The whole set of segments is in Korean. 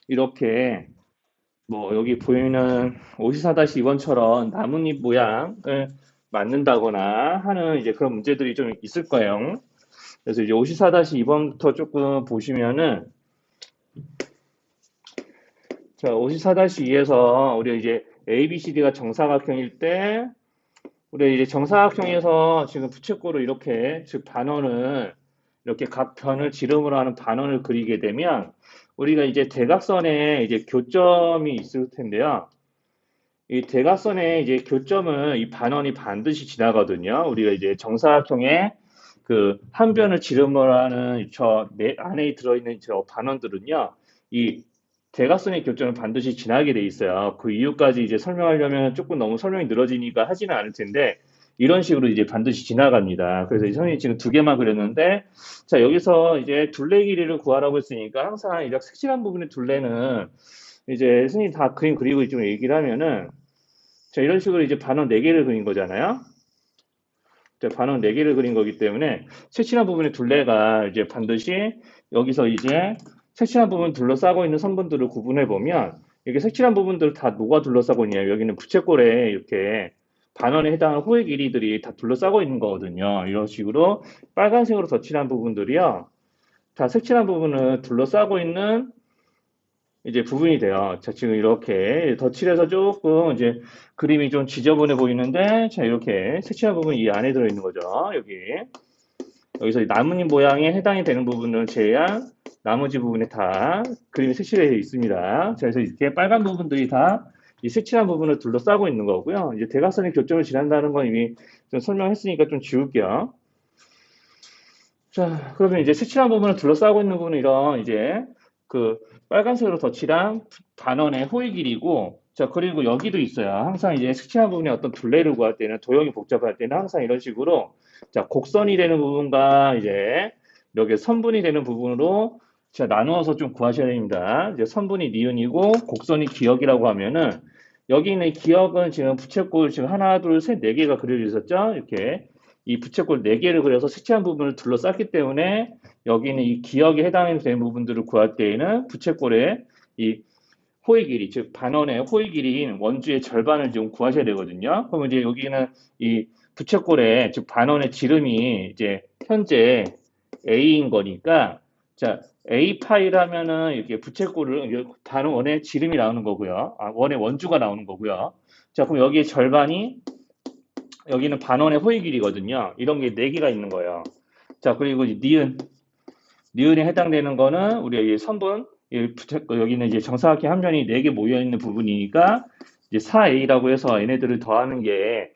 이렇게 뭐 여기 보이는 54-2번처럼 나뭇잎 모양을 만든다거나 하는 이제 그런 문제들이 좀 있을 거예요. 그래서 이제 54-2번부터 조금 보시면은 자, 54-2에서 우리가 이제 ABCD가 정사각형일 때 우리가 이제 정사각형에서 지금 부채꼴로 이렇게 즉 반원을 이렇게 각 변을 지름으로 하는 반원을 그리게 되면 우리가 이제 대각선에 이제 교점이 있을 텐데요. 이 대각선에 이제 교점을 이 반원이 반드시 지나거든요. 우리가 이제 정사각형의 그 한 변을 지름으로 하는 저 안에 들어있는 저 반원들은요. 이 대각선의 교점을 반드시 지나게 돼 있어요. 그 이유까지 이제 설명하려면 조금 너무 설명이 늘어지니까 하지는 않을 텐데 이런 식으로 이제 반드시 지나갑니다. 그래서 선생님이 지금 두 개만 그렸는데 자 여기서 이제 둘레 길이를 구하라고 했으니까 항상 이렇게 색칠한 부분의 둘레는 이제 선생님이 다 그림 그리고 좀 얘기를 하면은 자, 이런 식으로 이제 반원 4개를 그린 거잖아요. 자, 반원 4개를 그린 거기 때문에 색칠한 부분의 둘레가 이제 반드시 여기서 이제 색칠한 부분 둘러싸고 있는 선분들을 구분해 보면 이게 색칠한 부분들 다 뭐가 둘러싸고 있냐. 여기는 부채꼴에 이렇게 반원에 해당하는 호의 길이들이 다 둘러싸고 있는 거거든요. 이런 식으로 빨간색으로 덧칠한 부분들이요. 다 색칠한 부분을 둘러싸고 있는 이제 부분이 돼요. 자, 지금 이렇게 덧칠해서 조금 이제 그림이 좀 지저분해 보이는데, 자, 이렇게 색칠한 부분이 이 안에 들어있는 거죠. 여기. 여기서 나뭇잎 모양에 해당이 되는 부분을 제외한 나머지 부분에 다 그림이 색칠되어 있습니다. 자, 그래서 이렇게 빨간 부분들이 다 이 색칠한 부분을 둘러싸고 있는 거고요. 이제 대각선의 교점을 지난다는 건 이미 좀 설명했으니까 좀 지울게요. 자, 그러면 이제 색칠한 부분을 둘러싸고 있는 부분은 이런 이제 그 빨간색으로 덧칠한 반원의 호의 길이고, 자, 그리고 여기도 있어요. 항상 이제 색칠한 부분에 어떤 둘레를 구할 때는 도형이 복잡할 때는 항상 이런 식으로 자, 곡선이 되는 부분과 이제 여기 선분이 되는 부분으로 자, 나누어서 좀 구하셔야 됩니다. 이제 선분이 니은이고 곡선이 기역이라고 하면은 여기 있는 기역은 지금 부채꼴 지금 하나, 둘, 셋, 네 개가 그려져 있었죠? 이렇게 이 부채꼴 4개를 그려서 색칠한 부분을 둘러쌌기 때문에 여기는 이 기역에 해당되는 부분들을 구할 때에는 부채꼴의 이 호의 길이, 즉 반원의 호의 길이인 원주의 절반을 좀 구하셔야 되거든요. 그러면 이제 여기는 이 부채꼴의 즉 반원의 지름이 이제 현재 A인 거니까 자 A 파이라면은 이렇게 부채꼴을 반원의 지름이 나오는 거고요. 아, 원의 원주가 나오는 거고요. 자 그럼 여기에 절반이 여기는 반원의 호의 길이거든요. 이런 게 4개가 있는 거예요. 자, 그리고 니은에 해당되는 거는 우리가 이 선분, 여기는 이제 정사각형 한 면이 4개 모여 있는 부분이니까 이제 4a라고 해서 얘네들을 더하는 게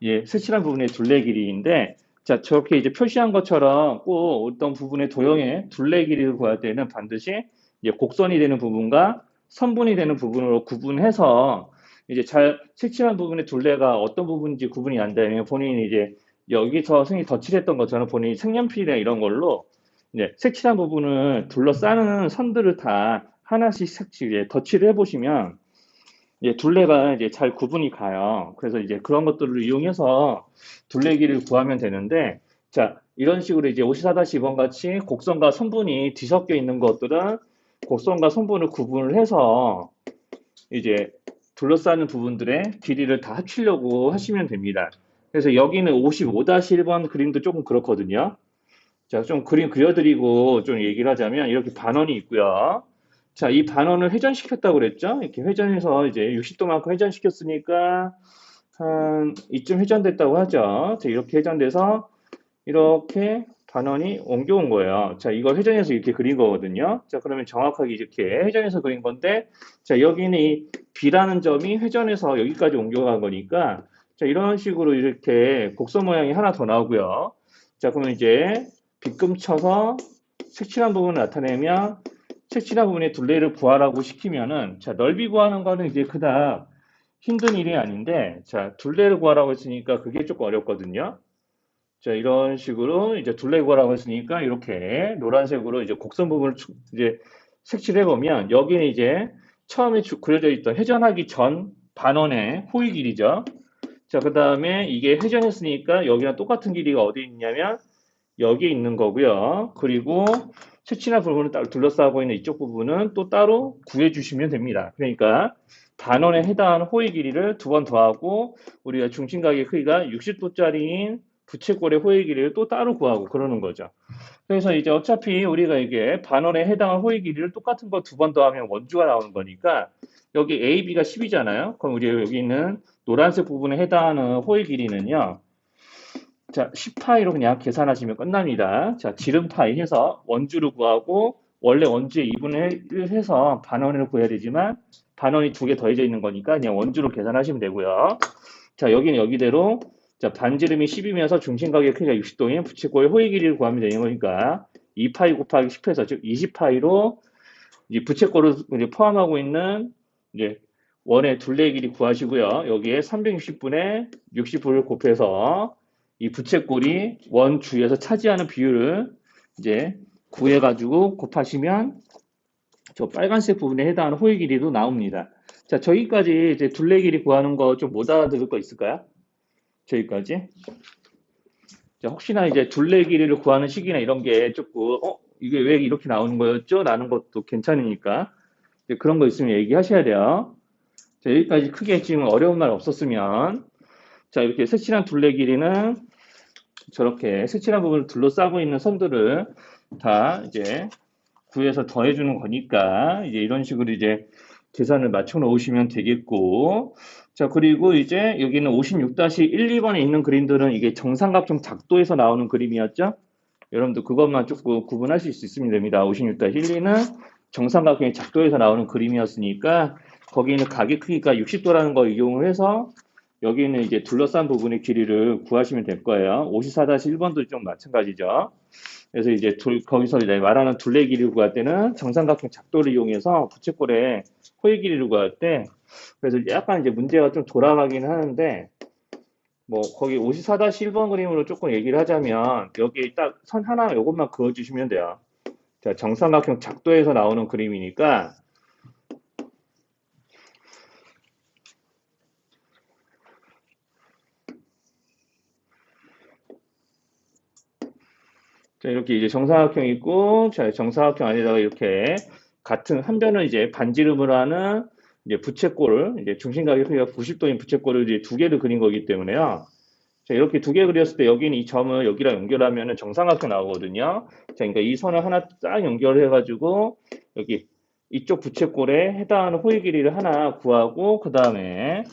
색칠한 부분의 둘레 길이인데 자, 저렇게 이제 표시한 것처럼 꼭 어떤 부분의 도형의 둘레 길이를 구할 때는 반드시 이제 곡선이 되는 부분과 선분이 되는 부분으로 구분해서 이제 잘 색칠한 부분의 둘레가 어떤 부분인지 구분이 안 되면 본인이 이제 여기서 선생님이 덧칠했던 것처럼 본인이 색연필이나 이런 걸로 이제 색칠한 부분을 둘러싸는 선들을 다 하나씩 색칠, 덧칠을 해보시면 이제 둘레가 이제 잘 구분이 가요. 그래서 이제 그런 것들을 이용해서 둘레길을 구하면 되는데, 자, 이런 식으로 이제 54-2번 같이 곡선과 선분이 뒤섞여 있는 것들은 곡선과 선분을 구분을 해서 이제 둘러싸는 부분들의 길이를 다 합치려고 하시면 됩니다. 그래서 여기는 55-1번 그림도 조금 그렇거든요. 자, 좀 그림 그려드리고 좀 얘기를 하자면 이렇게 반원이 있고요. 자, 이 반원을 회전시켰다고 그랬죠? 이렇게 회전해서 이제 60도만큼 회전시켰으니까 한 이쯤 회전됐다고 하죠. 자, 이렇게 회전돼서 이렇게 반원이 옮겨온 거예요. 자, 이걸 회전해서 이렇게 그린 거거든요. 자, 그러면 정확하게 이렇게 회전해서 그린 건데, 자, 여기는 이 B라는 점이 회전해서 여기까지 옮겨간 거니까, 자, 이런 식으로 이렇게 곡선 모양이 하나 더 나오고요. 자, 그러면 이제 빗금 쳐서 색칠한 부분을 나타내면 색칠한 부분의 둘레를 구하라고 시키면은, 자, 넓이 구하는 거는 이제 그닥 힘든 일이 아닌데, 자, 둘레를 구하라고 했으니까 그게 조금 어렵거든요. 자, 이런 식으로 이제 둘레 구하라고 했으니까 이렇게 노란색으로 이제 곡선 부분을 이제 색칠해 보면 여기는 이제 처음에 그려져 있던 회전하기 전 반원의 호의 길이죠. 자, 그 다음에 이게 회전했으니까 여기랑 똑같은 길이가 어디 있냐면 여기에 있는 거고요. 그리고 색칠한 부분을 따로 둘러싸고 있는 이쪽 부분은 또 따로 구해주시면 됩니다. 그러니까 반원에 해당하는 호의 길이를 두 번 더하고 우리가 중심각의 크기가 60도짜리인 부채꼴의 호의 길이를 또 따로 구하고 그러는 거죠. 그래서 이제 어차피 우리가 이게 반원에 해당하는 호의 길이를 똑같은 거 두 번 더하면 원주가 나오는 거니까 여기 A, B가 10이잖아요. 그럼 우리 여기 있는 노란색 부분에 해당하는 호의 길이는요. 자, 10파이로 그냥 계산하시면 끝납니다. 자, 지름파이 해서 원주를 구하고 원래 원주에 2분의 1 해서 반원을 구해야 되지만 반원이 두 개 더해져 있는 거니까 그냥 원주로 계산하시면 되고요. 자, 여기는 여기대로 자, 반지름이 10이면서 중심각의 크기가 60도인 부채꼴의 호의 길이를 구하면 되는 거니까 2파이 곱하기 10해서 즉 20파이로 이 부채꼴을 이제 포함하고 있는 이제 원의 둘레의 길이 구하시고요. 여기에 360분의 60분을 곱해서 이 부채꼴이 원 주위에서 차지하는 비율을 이제 구해가지고 곱하시면 저 빨간색 부분에 해당하는 호의 길이도 나옵니다. 자, 저기까지 이제 둘레 길이 구하는 거 좀 못 알아들을 거 있을까요? 저기까지. 자, 혹시나 이제 둘레 길이를 구하는 식이나 이런 게 조금, 이게 왜 이렇게 나오는 거였죠? 라는 것도 괜찮으니까. 그런 거 있으면 얘기하셔야 돼요. 자, 여기까지 크게 지금 어려운 말 없었으면. 자, 이렇게 색칠한 둘레 길이는 저렇게 색칠한 부분을 둘러싸고 있는 선들을 다 이제 구해서 더해주는 거니까 이제 이런 식으로 이제 계산을 맞춰 놓으시면 되겠고 자 그리고 이제 여기는 56-1, 2번에 있는 그림들은 이게 정삼각형 작도에서 나오는 그림이었죠. 여러분들 그것만 조금 구분하실 수 있으면 됩니다. 56-1, 2는 정삼각형의 작도에서 나오는 그림이었으니까 거기는 각의 크기가 60도라는 거 이용을 해서 여기는 이제 둘러싼 부분의 길이를 구하시면 될 거예요. 54-1번도 좀 마찬가지죠. 그래서 이제 거기서 이제 말하는 둘레 길이를 구할 때는 정삼각형 작도를 이용해서 부채꼴의 호의 길이를 구할 때 그래서 약간 이제 문제가 좀 돌아가긴 하는데 뭐 거기 54-1번 그림으로 조금 얘기를 하자면 여기 딱 선 하나 요것만 그어주시면 돼요. 자, 정삼각형 작도에서 나오는 그림이니까 자, 이렇게 이제 정사각형 있고, 자, 정사각형 안에다가 이렇게 같은 한 변은 이제 반지름으로 하는 이제 부채꼴을, 이제 중심각의 크기가 90도인 부채꼴을 이제 두 개를 그린 거기 때문에요. 자, 이렇게 두 개 그렸을 때 여기는 이 점을 여기랑 연결하면 정삼각형 나오거든요. 자, 그러니까 이 선을 하나 딱 연결해가지고 여기 이쪽 부채꼴에 해당하는 호의 길이를 하나 구하고 그 다음에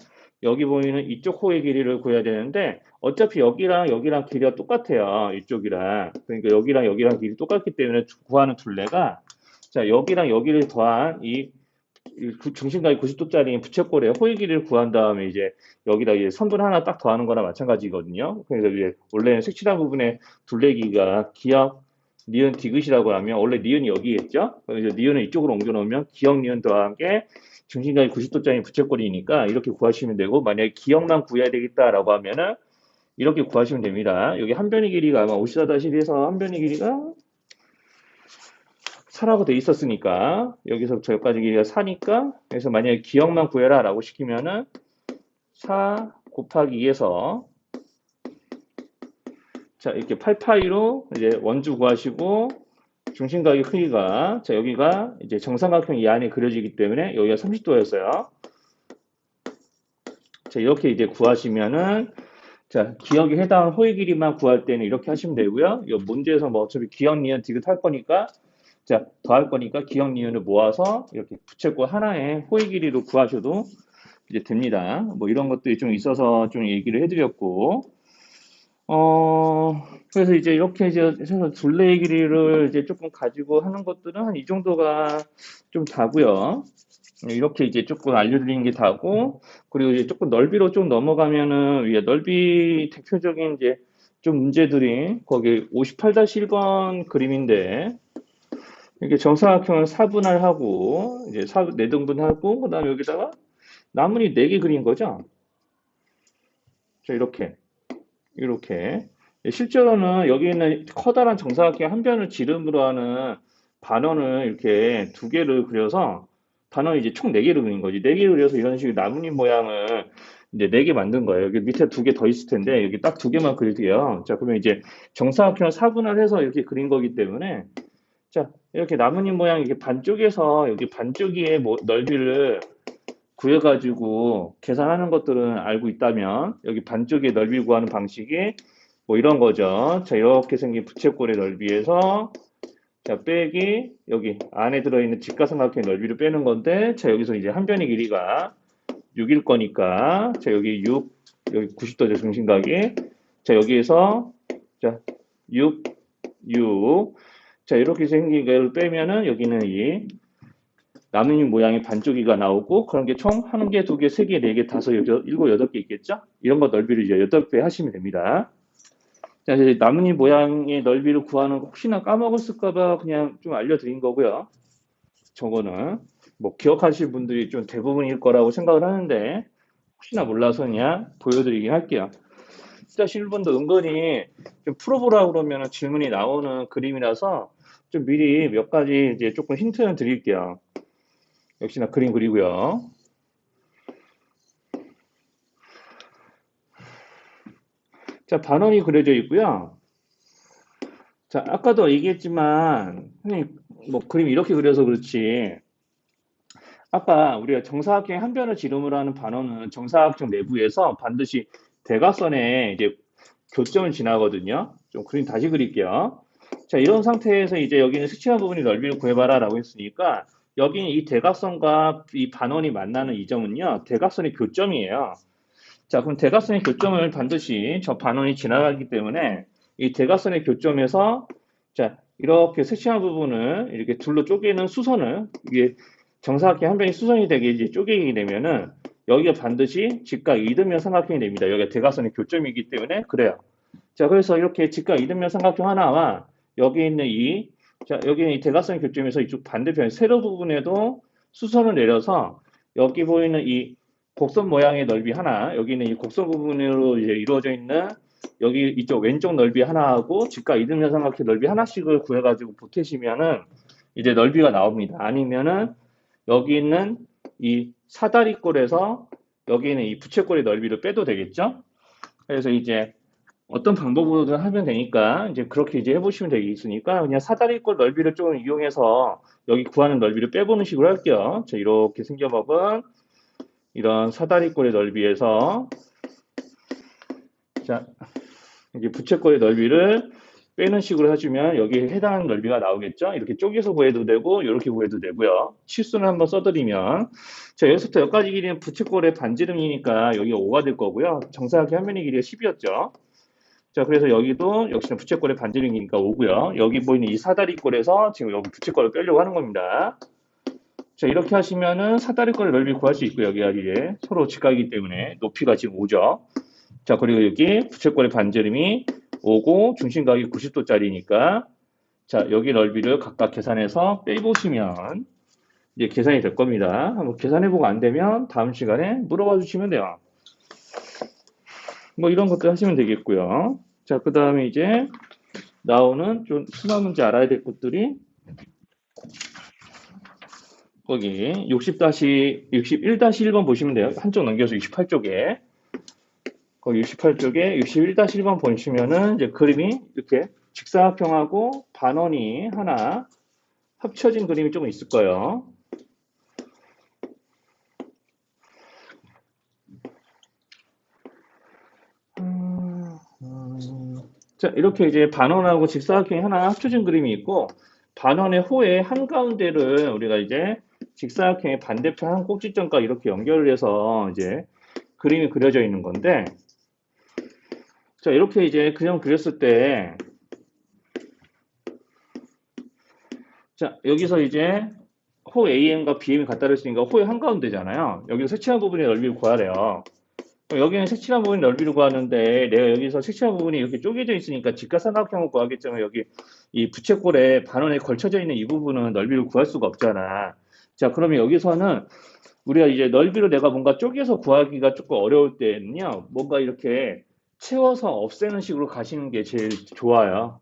여기 보이는 이쪽 호의 길이를 구해야 되는데 어차피 여기랑 여기랑 길이가 똑같아요. 이쪽이랑. 그러니까 여기랑 여기랑 길이 똑같기 때문에 구하는 둘레가 자 여기랑 여기를 더한 이 중심각이 90도짜리 부채꼴의 호의 길이를 구한 다음에 이제 여기다 이제 선분 하나 딱 더하는 거나 마찬가지거든요. 그래서 이제 원래는 색칠한 부분에 둘레기가 기역, 니은, 디귿이라고 하면 원래 니은이 여기겠죠? 그래서 니은을 이쪽으로 옮겨 놓으면 기역, 니은 더한 게 중심각이 90도짜리 부채꼴이니까 이렇게 구하시면 되고 만약에 기역만 구해야 되겠다라고 하면은 이렇게 구하시면 됩니다. 여기 한 변의 길이가 아마 54-1에서 한 변의 길이가 4라고 돼 있었으니까 여기서부터 여기까지 길이가 4니까 그래서 만약에 기역만 구해라 라고 시키면은 4 곱하기 2에서 자 이렇게 8파이로 이제 원주 구하시고 중심각의 크기가 자 여기가 이제 정삼각형 이 안에 그려지기 때문에 여기가 30도였어요. 자 이렇게 이제 구하시면은 자 기역에 해당하는 호의 길이만 구할 때는 이렇게 하시면 되고요. 이 문제에서 뭐 어차피 기역, 니은, 디귿 할 거니까 자, 더할 거니까 기억 니은을 모아서 이렇게 부채꼴 하나의 호의 길이로 구하셔도 이제 됩니다. 뭐 이런 것들이 좀 있어서 좀 얘기를 해드렸고, 그래서 이제 이렇게 이제 해서 둘레의 길이를 이제 조금 가지고 하는 것들은 한 이 정도가 좀 다고요. 이렇게 이제 조금 알려드리는 게 다고, 그리고 이제 조금 넓이로 좀 넘어가면은 넓이 대표적인 이제 좀 문제들이 거기 58-1번 그림인데, 이렇게 정사각형을 4분할하고 이제 4등분하고 그다음에 여기다가 나무니 4개 그린 거죠. 자, 이렇게 실제로는 여기 있는 커다란 정사각형 한 변을 지름으로 하는 반원을 이렇게 두 개를 그려서 반원이 이제 총 4개를 그린 거지. 4개를 그려서 이런 식으로 나뭇잎 모양을 이제 4개 만든 거예요. 여기 밑에 2개 더 있을 텐데 여기 딱 2개만 그릴게요. 자, 그러면 이제 정사각형을 4분할해서 이렇게 그린 거기 때문에 자, 이렇게 나뭇잎 모양 이렇게 반쪽에서 여기 반쪽의 넓이를 구해가지고 계산하는 것들은 알고 있다면 여기 반쪽의 넓이 구하는 방식이 뭐 이런 거죠. 자, 이렇게 생긴 부채꼴의 넓이에서 자, 빼기 여기 안에 들어있는 직각삼각형의 넓이를 빼는 건데 자, 여기서 이제 한 변의 길이가 6일 거니까 자, 여기 6 여기 90도죠, 중심각이. 자, 여기에서 자, 6 6 자, 이렇게 생긴 걸 빼면은 여기는 이 나뭇잎 모양의 반쪽이가 나오고 그런 게 총 한 개, 두 개, 세 개, 네 개, 다섯, 여덟, 일곱, 여덟 개 있겠죠? 이런 거 넓이를 이제 8배 하시면 됩니다. 자, 이제 나뭇잎 모양의 넓이를 구하는 거 혹시나 까먹었을까봐 그냥 좀 알려드린 거고요. 저거는 뭐 기억하실 분들이 좀 대부분일 거라고 생각을 하는데 혹시나 몰라서 그냥 보여드리긴 할게요. 하실 분도 은근히 좀 풀어보라 그러면 질문이 나오는 그림이라서 좀 미리 몇 가지 이제 조금 힌트를 드릴게요. 역시나 그림 그리고요. 자, 반원이 그려져 있고요. 자, 아까도 얘기했지만, 선생님, 뭐, 그림 이렇게 그려서 그렇지. 아까 우리가 정사각형의 한 변을 지름으로 하는 반원은 정사각형 내부에서 반드시 대각선에 이제 교점을 지나거든요. 좀 그림 다시 그릴게요. 자, 이런 상태에서 이제 여기는 색칠한 부분이 넓이를 구해봐라 라고 했으니까, 여기는 이 대각선과 이 반원이 만나는 이 점은요, 대각선의 교점이에요. 자, 그럼 대각선의 교점을 반드시 저 반원이 지나가기 때문에 이 대각선의 교점에서 자, 이렇게 색칠한 부분을 이렇게 둘로 쪼개는 수선을 이게 정사각형 한 변이 수선이 되게 이제 쪼개게 되면은 여기가 반드시 직각 이등변 삼각형이 됩니다. 여기가 대각선의 교점이기 때문에 그래요. 자, 그래서 이렇게 직각 이등변 삼각형 하나와 여기 있는 자, 여기 있는 이 대각선 교점에서 이쪽 반대편 세로 부분에도 수선을 내려서 여기 보이는 이 곡선 모양의 넓이 하나, 여기 있는 이 곡선 부분으로 이제 이루어져 있는 여기 이쪽 왼쪽 넓이 하나하고 직각 이등변 삼각형 넓이 하나씩을 구해가지고 보태시면은 이제 넓이가 나옵니다. 아니면은 여기 있는 이 사다리꼴에서 여기 있는 이 부채꼴의 넓이를 빼도 되겠죠? 그래서 이제 어떤 방법으로든 하면 되니까 이제 그렇게 이제 해보시면 되겠으니까 그냥 사다리꼴 넓이를 좀 이용해서 여기 구하는 넓이를 빼보는 식으로 할게요. 자, 이렇게 생겨먹은 이런 사다리꼴의 넓이에서 자, 이제 부채꼴의 넓이를 빼는 식으로 해주면 여기에 해당하는 넓이가 나오겠죠. 이렇게 쪼개서 구해도 되고 이렇게 구해도 되고요. 치수는 한번 써드리면 자, 여기서부터 여기까지 길이는 부채꼴의 반지름이니까 여기가 5가 될 거고요. 정사각형 한 면의 길이가 10이었죠. 자, 그래서 여기도 역시나 부채꼴의 반지름이니까 5고요. 여기 보이는 이 사다리꼴에서 지금 여기 부채꼴을 빼려고 하는 겁니다. 자, 이렇게 하시면은 사다리꼴의 넓이 구할 수 있고요. 여기가 이제 서로 직각이기 때문에 높이가 지금 5죠. 자, 그리고 여기 부채꼴의 반지름이 5고 중심각이 90도짜리니까 자, 여기 넓이를 각각 계산해서 빼보시면 이제 계산이 될 겁니다. 한번 계산해보고 안 되면 다음 시간에 물어봐 주시면 돼요. 뭐 이런 것들 하시면 되겠고요. 자, 그 다음에 이제 나오는 좀 수학 문제 알아야 될 것들이 거기 61-1번 보시면 돼요. 한쪽 넘겨서 68쪽에 거기 68쪽에 61-1번 보시면은 이제 그림이 이렇게 직사각형하고 반원이 하나 합쳐진 그림이 조금 있을 거예요. 자, 이렇게 이제 반원하고 직사각형이 하나 합쳐진 그림이 있고 반원의 호의 한가운데를 우리가 이제 직사각형의 반대편 한 꼭지점과 이렇게 연결을 해서 이제 그림이 그려져 있는 건데 자, 이렇게 이제 그냥 그렸을 때 자, 여기서 이제 호 AM과 BM이 같다 그랬으니까 호의 한가운데잖아요. 여기서 색칠한 부분의 넓이를 구하래요. 여기는 색칠한 부분의 넓이를 구하는데 내가 여기서 색칠한 부분이 이렇게 쪼개져 있으니까 직각삼각형을 구하겠지만 여기 이 부채꼴에 반원에 걸쳐져 있는 이 부분은 넓이를 구할 수가 없잖아. 자, 그러면 여기서는 우리가 이제 넓이를 내가 뭔가 쪼개서 구하기가 조금 어려울 때는요, 뭔가 이렇게 채워서 없애는 식으로 가시는 게 제일 좋아요.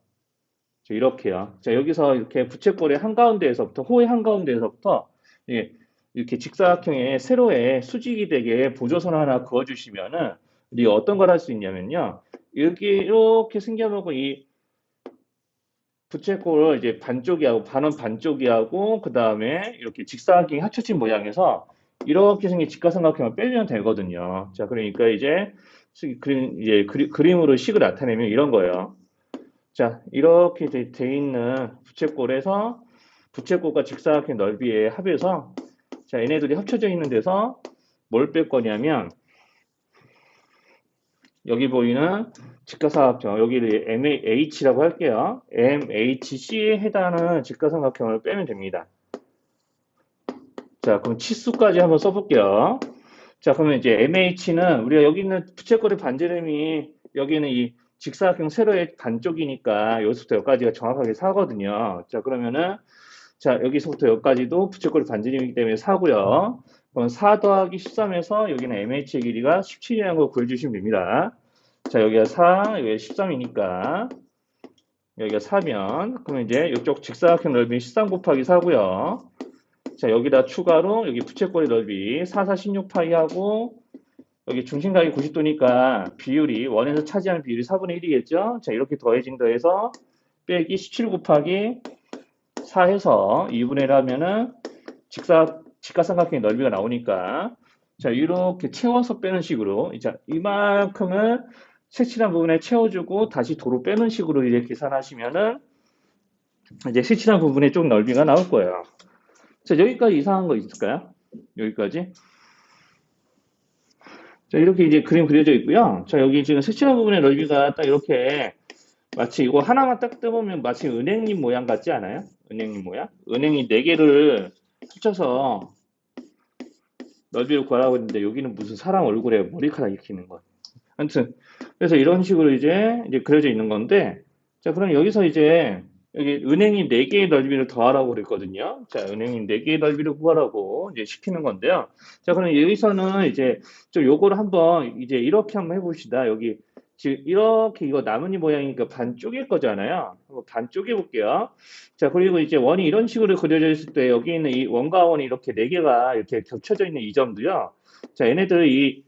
자, 이렇게요. 자, 여기서 이렇게 부채꼴의 한가운데에서부터, 호의 한가운데에서부터, 예, 이렇게 직사각형의 세로에 수직이 되게 보조선 하나 그어주시면은, 우리가 어떤 걸 할 수 있냐면요. 여기 이렇게 생겨놓고 이 부채꼴을 이제 반쪽이하고 반원 반쪽이하고 그 다음에 이렇게 직사각형이 합쳐진 모양에서 이렇게 생긴 직각삼각형을 빼면 되거든요. 자, 그러니까 이제 그림으로 식을 나타내면 이런 거예요. 자, 이렇게 돼 있는 부채꼴에서 부채꼴과 직사각형 넓이의 합에서 자, 얘네들이 합쳐져 있는 데서 뭘 뺄 거냐면 여기 보이는 직각삼각형, 여기를 MH라고 할게요. MHC에 해당하는 직각삼각형을 빼면 됩니다. 자, 그럼 치수까지 한번 써볼게요. 자, 그러면 이제 MH는 우리가 여기 있는 부채꼴의 반지름이 여기는 이 직사각형 세로의 반쪽이니까 여기서부터 여기까지가 정확하게 4거든요. 자, 그러면은 자, 여기서부터 여기까지도 부채꼴의 반지름이기 때문에 4고요. 그럼 4 더하기 13에서 여기는 MH의 길이가 17이라는 걸 구해주시면 됩니다. 자, 여기가 4, 여기가 13이니까 여기가 4면 그러면 이제 이쪽 직사각형 넓이 13 곱하기 4고요. 자, 여기다 추가로 여기 부채꼴의 넓이 4, 4, 16파이 하고 여기 중심각이 90도니까 비율이 원에서 차지하는 비율이 4분의 1이겠죠? 자, 이렇게 더해서 빼기 17 곱하기 4 해서 2분의 1 하면은 직각삼각형의 넓이가 나오니까 자, 이렇게 채워서 빼는 식으로 자, 이만큼을 색칠한 부분에 채워주고 다시 도로 빼는 식으로 이렇게 계산하시면은 이제 색칠한 부분에 좀 넓이가 나올 거예요. 자, 여기까지 이상한 거 있을까요? 여기까지. 자, 이렇게 이제 그림 그려져 있고요. 자, 여기 지금 색칠한 부분의 넓이가 딱 이렇게 마치 이거 하나만 딱 떼보면 마치 은행잎 모양 같지 않아요? 은행잎 모양? 은행이 4개를 합쳐서 넓이를 구하라고 했는데 여기는 무슨 사람 얼굴에 머리카락 이렇게 있는 거. 아무튼 그래서 이런 식으로 이제 그려져 있는 건데 자, 그럼 여기서 이제 여기 은행이 4개의 넓이를 더하라고 그랬거든요. 자, 은행이 4개의 넓이를 구하라고 이제 시키는 건데요. 자, 그럼 여기서는 이제 좀 요거를 한번 이제 이렇게 한번 해봅시다. 여기 지금 이렇게 이거 나뭇잎 모양이니까 반 쪼갤 거잖아요. 한번 반 쪼개 볼게요. 자, 그리고 이제 원이 이런 식으로 그려져 있을 때 여기 있는 이 원과 원이 이렇게 4개가 이렇게 겹쳐져 있는 이 점도요. 자, 얘네들 이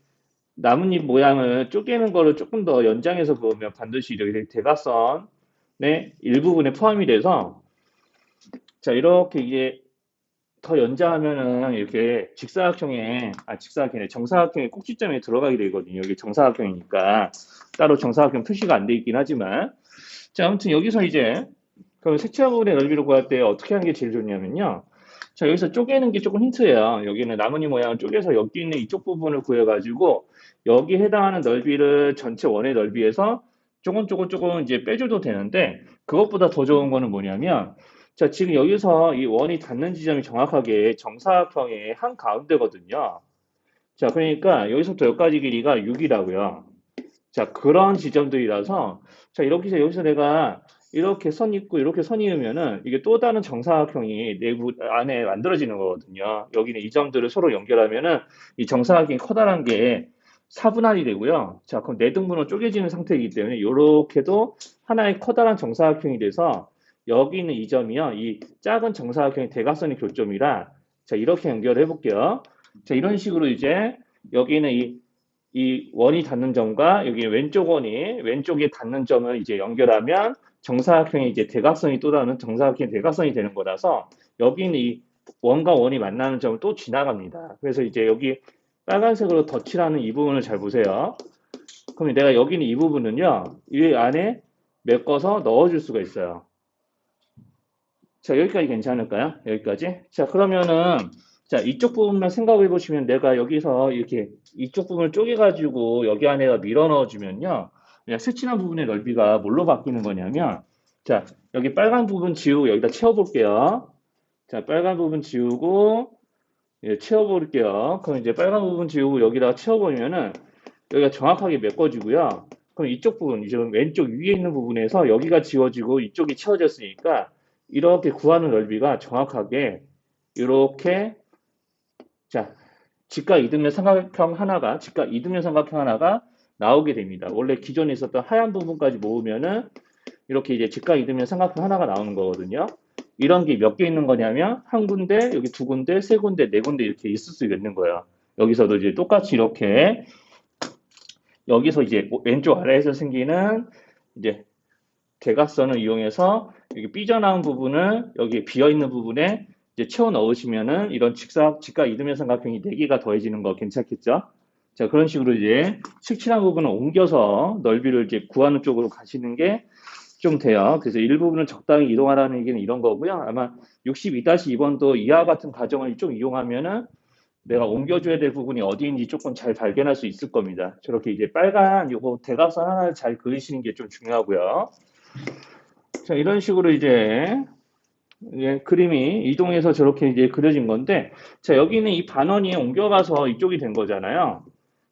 나뭇잎 모양을 쪼개는 거를 조금 더 연장해서 보면 반드시 이렇게 대각선의 일부분에 포함이 돼서 자, 이렇게 이게 더 연장하면은 이렇게 직사각형의 정사각형의 꼭지점에 들어가게 되거든요. 여기 정사각형이니까 따로 정사각형 표시가 안 돼 있긴 하지만 자, 아무튼 여기서 이제 그럼 색채화 부분의 넓이를 구할 때 어떻게 하는 게 제일 좋냐면요. 자, 여기서 쪼개는 게 조금 힌트예요. 여기는 나뭇잎 모양을 쪼개서 여기 있는 이쪽 부분을 구해가지고 여기 해당하는 넓이를 전체 원의 넓이에서 조금 이제 빼줘도 되는데 그것보다 더 좋은 거는 뭐냐면 자, 지금 여기서 이 원이 닿는 지점이 정확하게 정사각형의 한 가운데거든요. 자, 그러니까 여기서부터 여기까지 길이가 6이라고요. 자, 그런 지점들이라서 자, 이렇게 해서 여기서 내가 이렇게 선 있고 이렇게 선 이으면은 이게 또 다른 정사각형이 내부 안에 만들어지는 거거든요. 여기는 이 점들을 서로 연결하면은 이 정사각형이 커다란 게 4분할이 되고요. 자, 그럼 네 등분으로 쪼개지는 상태이기 때문에 이렇게도 하나의 커다란 정사각형이 돼서 여기 있는 이 점이요. 이 작은 정사각형의 대각선의 교점이라 자, 이렇게 연결해 볼게요. 자, 이런 식으로 이제 여기는 이 원이 닿는 점과 여기 왼쪽에 닿는 점을 이제 연결하면 정사각형의 이제 대각선이 또 다른 정사각형의 대각선이 되는 거라서 여기는 이 원과 원이 만나는 점을 또 지나갑니다. 그래서 이제 여기 빨간색으로 덧칠하는 이 부분을 잘 보세요. 그럼 내가 여기 있는 이 부분은요, 이 안에 메꿔서 넣어줄 수가 있어요. 자, 여기까지 괜찮을까요? 여기까지? 자, 그러면은 자, 이쪽 부분만 생각해 보시면 내가 여기서 이렇게 이쪽 부분을 쪼개가지고 여기 안에다 밀어 넣어주면요. 그냥 스친한 부분의 넓이가 뭘로 바뀌는 거냐면, 자, 여기 빨간 부분 지우고 여기다 채워볼게요. 자, 빨간 부분 지우고, 예, 채워볼게요. 그럼 이제 빨간 부분 지우고 여기다가 채워보면은 여기가 정확하게 메꿔지고요. 그럼 이쪽 부분, 이제 왼쪽 위에 있는 부분에서 여기가 지워지고 이쪽이 채워졌으니까 이렇게 구하는 넓이가 정확하게 이렇게 자, 직각 이등변 삼각형 하나가 나오게 됩니다. 원래 기존에 있었던 하얀 부분까지 모으면은 이렇게 이제 직각 이등변 삼각형 하나가 나오는 거거든요. 이런 게 몇 개 있는 거냐면 한 군데, 여기 두 군데, 세 군데, 네 군데 이렇게 있을 수 있는 거예요. 여기서도 이제 똑같이 이렇게 여기서 이제 왼쪽 아래에서 생기는 이제 대각선을 이용해서 여기 삐져나온 부분을 여기 비어있는 부분에 이제 채워 넣으시면은 이런 직각 이등변 삼각형이 4개가 더해지는 거 괜찮겠죠? 자, 그런 식으로 이제 색칠한 부분을 옮겨서 넓이를 이제 구하는 쪽으로 가시는 게 좀 돼요. 그래서 일부분을 적당히 이동하라는 얘기는 이런 거고요. 아마 62-2번도 이와 같은 과정을 좀 이용하면은 내가 옮겨줘야 될 부분이 어디인지 조금 잘 발견할 수 있을 겁니다. 저렇게 이제 빨간 요거 대각선 하나를 잘 그리시는 게 좀 중요하고요. 자, 이런 식으로 이제 그림이 이동해서 저렇게 이제 그려진 건데, 자, 여기는 이 반원이 옮겨가서 이쪽이 된 거잖아요.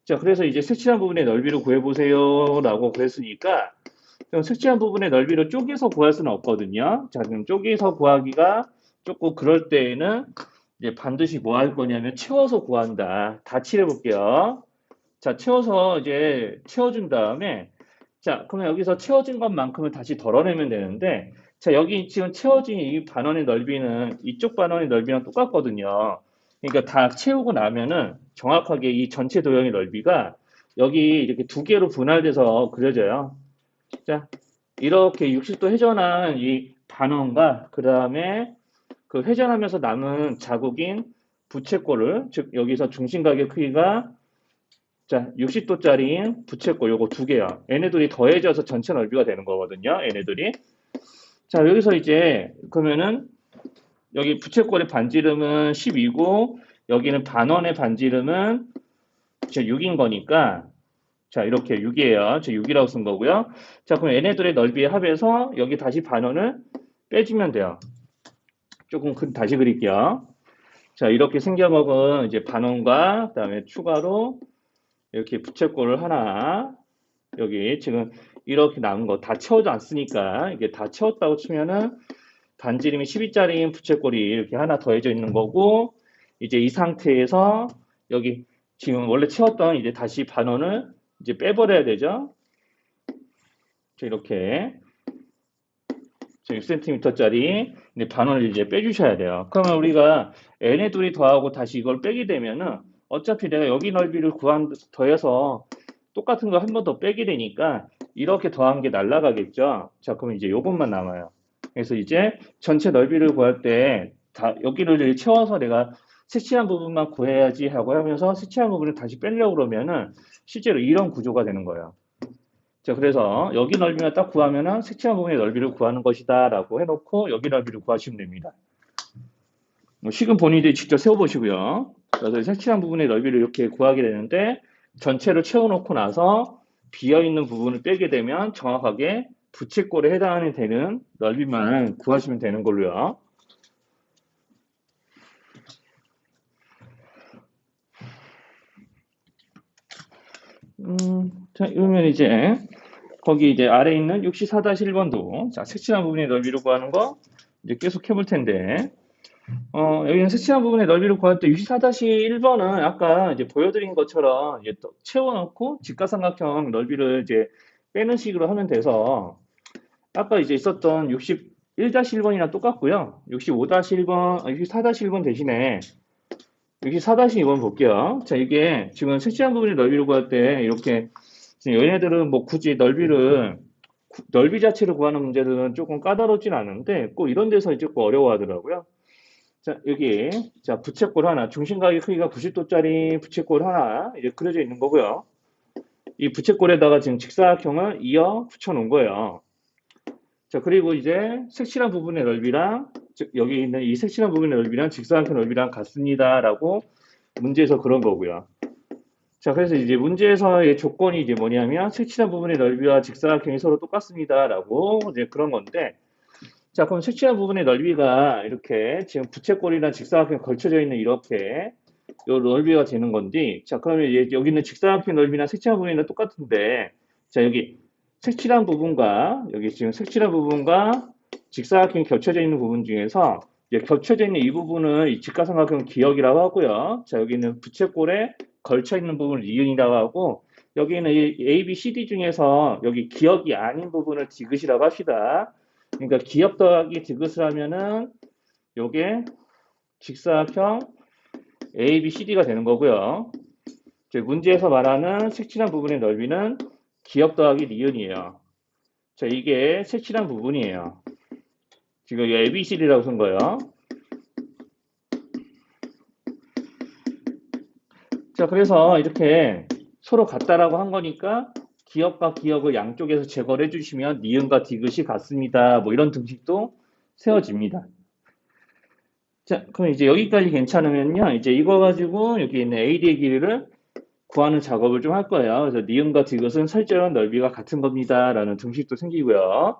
자, 그래서 이제 색칠한 부분의 넓이를 구해보세요 라고 그랬으니까, 그럼 색칠한 부분의 넓이를 쪼개서 구할 수는 없거든요. 자, 그럼 쪼개서 구하기가 조금 그럴 때에는 이제 반드시 뭐 할 거냐면 채워서 구한다. 다 칠해 볼게요. 자, 채워서 이제 채워준 다음에, 자, 그러면 여기서 채워진 것만큼을 다시 덜어내면 되는데, 자, 여기 지금 채워진 이 반원의 넓이는 이쪽 반원의 넓이랑 똑같거든요. 그러니까 다 채우고 나면은 정확하게 이 전체 도형의 넓이가 여기 이렇게 두 개로 분할돼서 그려져요. 자, 이렇게 60도 회전한 이 반원과 그 다음에 그 회전하면서 남은 자국인 부채꼴을, 즉 여기서 중심각의 크기가 자 60도짜리인 부채꼴 요거 두 개야. 얘네들이 더해져서 전체 넓이가 되는 거거든요. 얘네들이. 자, 여기서 이제 그러면은 여기 부채꼴의 반지름은 12고 여기는 반원의 반지름은 6인 거니까 자, 이렇게 6이에요. 저 6이라고 쓴 거고요. 자, 그럼 얘네들의 넓이의 합해서 여기 다시 반원을 빼주면 돼요. 조금 다시 그릴게요. 자, 이렇게 생겨먹은 이제 반원과 그다음에 추가로 이렇게 부채꼴을 하나 여기 지금 이렇게 남은 거 다 채워도 않으니까 이게 다 채웠다고 치면은 반지름이 12짜리인 부채꼴이 이렇게 하나 더해져 있는 거고 이제 이 상태에서 여기 지금 원래 채웠던 이제 다시 반원을 이제 빼버려야 되죠. 자, 이렇게 6cm짜리 반원을 이제 빼주셔야 돼요. 그러면 우리가 n의 둘이 더하고 다시 이걸 빼게 되면은 어차피 내가 여기 넓이를 더해서 똑같은 거 한 번 더 빼게 되니까 이렇게 더한 게 날라가겠죠. 자, 그럼 이제 요것만 남아요. 그래서 이제 전체 넓이를 구할 때 다 여기를 채워서 내가 색칠한 부분만 구해야지 하고 하면서 색칠한 부분을 다시 빼려고 그러면은 실제로 이런 구조가 되는 거예요. 자, 그래서 여기 넓이만 딱 구하면은 색칠한 부분의 넓이를 구하는 것이다 라고 해놓고 여기 넓이를 구하시면 됩니다. 식은 본인들이 직접 세워보시고요. 그래서 색칠한 부분의 넓이를 이렇게 구하게 되는데 전체를 채워놓고 나서 비어있는 부분을 빼게 되면 정확하게 부채꼴에 해당하는 되는 넓이만 구하시면 되는 걸로요. 자, 이러면 이제 거기 이제 아래에 있는 64-1번도 자, 색칠한 부분의 넓이를 구하는 거 이제 계속 해볼 텐데 여기는 색칠한 부분의 넓이를 구할 때 64-1번은 아까 이제 보여드린 것처럼 이제 또 채워넣고 직각삼각형 넓이를 이제 빼는 식으로 하면 돼서 아까 이제 있었던 61-1번이랑 똑같고요. 65-1번, 64-1번 대신에 64-2번 볼게요. 자, 이게 지금 색칠한 부분의 넓이를 구할 때 이렇게 지금 얘네들은 뭐 굳이 넓이 자체를 구하는 문제들은 조금 까다롭진 않은데 꼭 이런 데서 이제 꼭 어려워하더라고요. 자, 여기 자 부채꼴 하나, 중심각의 크기가 90도짜리 부채꼴 하나 이제 그려져 있는 거고요. 이 부채꼴에다가 지금 직사각형을 이어 붙여 놓은 거예요. 자, 그리고 이제 색칠한 부분의 넓이랑 즉 여기 있는 이 색칠한 부분의 넓이랑 직사각형 넓이랑 같습니다라고 문제에서 그런 거고요. 자, 그래서 이제 문제에서의 조건이 이제 뭐냐면 색칠한 부분의 넓이와 직사각형이 서로 똑같습니다라고 이제 그런 건데, 자, 그럼 색칠한 부분의 넓이가 이렇게 지금 부채꼴이랑 직사각형이 걸쳐져 있는 이렇게 요 넓이가 되는 건데, 자, 그러면 이제 여기는 직사각형 넓이나 색칠한 부분이랑 똑같은데, 자, 여기 색칠한 부분과 여기 지금 색칠한 부분과 직사각형이 겹쳐져 있는 부분 중에서 이제 겹쳐져 있는 이 부분을 이 직각삼각형 기역이라고 하고요. 자, 여기는 부채꼴에 걸쳐 있는 부분을 니은이라고 하고, 여기는 이 A, B, C, D 중에서 여기 기역이 아닌 부분을 디귿이라고 합시다. 그러니까 기역 더하기 디귿을 하면은 요게 직사각형 A, B, C, D가 되는 거고요. 문제에서 말하는 색칠한 부분의 넓이는 기역 더하기 니은이에요. 자, 이게 색칠한 부분이에요. 지금 이게 ABCD라고 쓴 거예요. 자, 그래서 이렇게 서로 같다라고 한 거니까 기억과 기억을 양쪽에서 제거를 해주시면 니은과 디귿이 같습니다. 뭐 이런 등식도 세워집니다. 자, 그럼 이제 여기까지 괜찮으면요. 이제 이거 가지고 여기 있는 AD의 길이를 구하는 작업을 좀 할 거예요. 그래서 니은과 디귿은 설정한 넓이가 같은 겁니다. 라는 등식도 생기고요.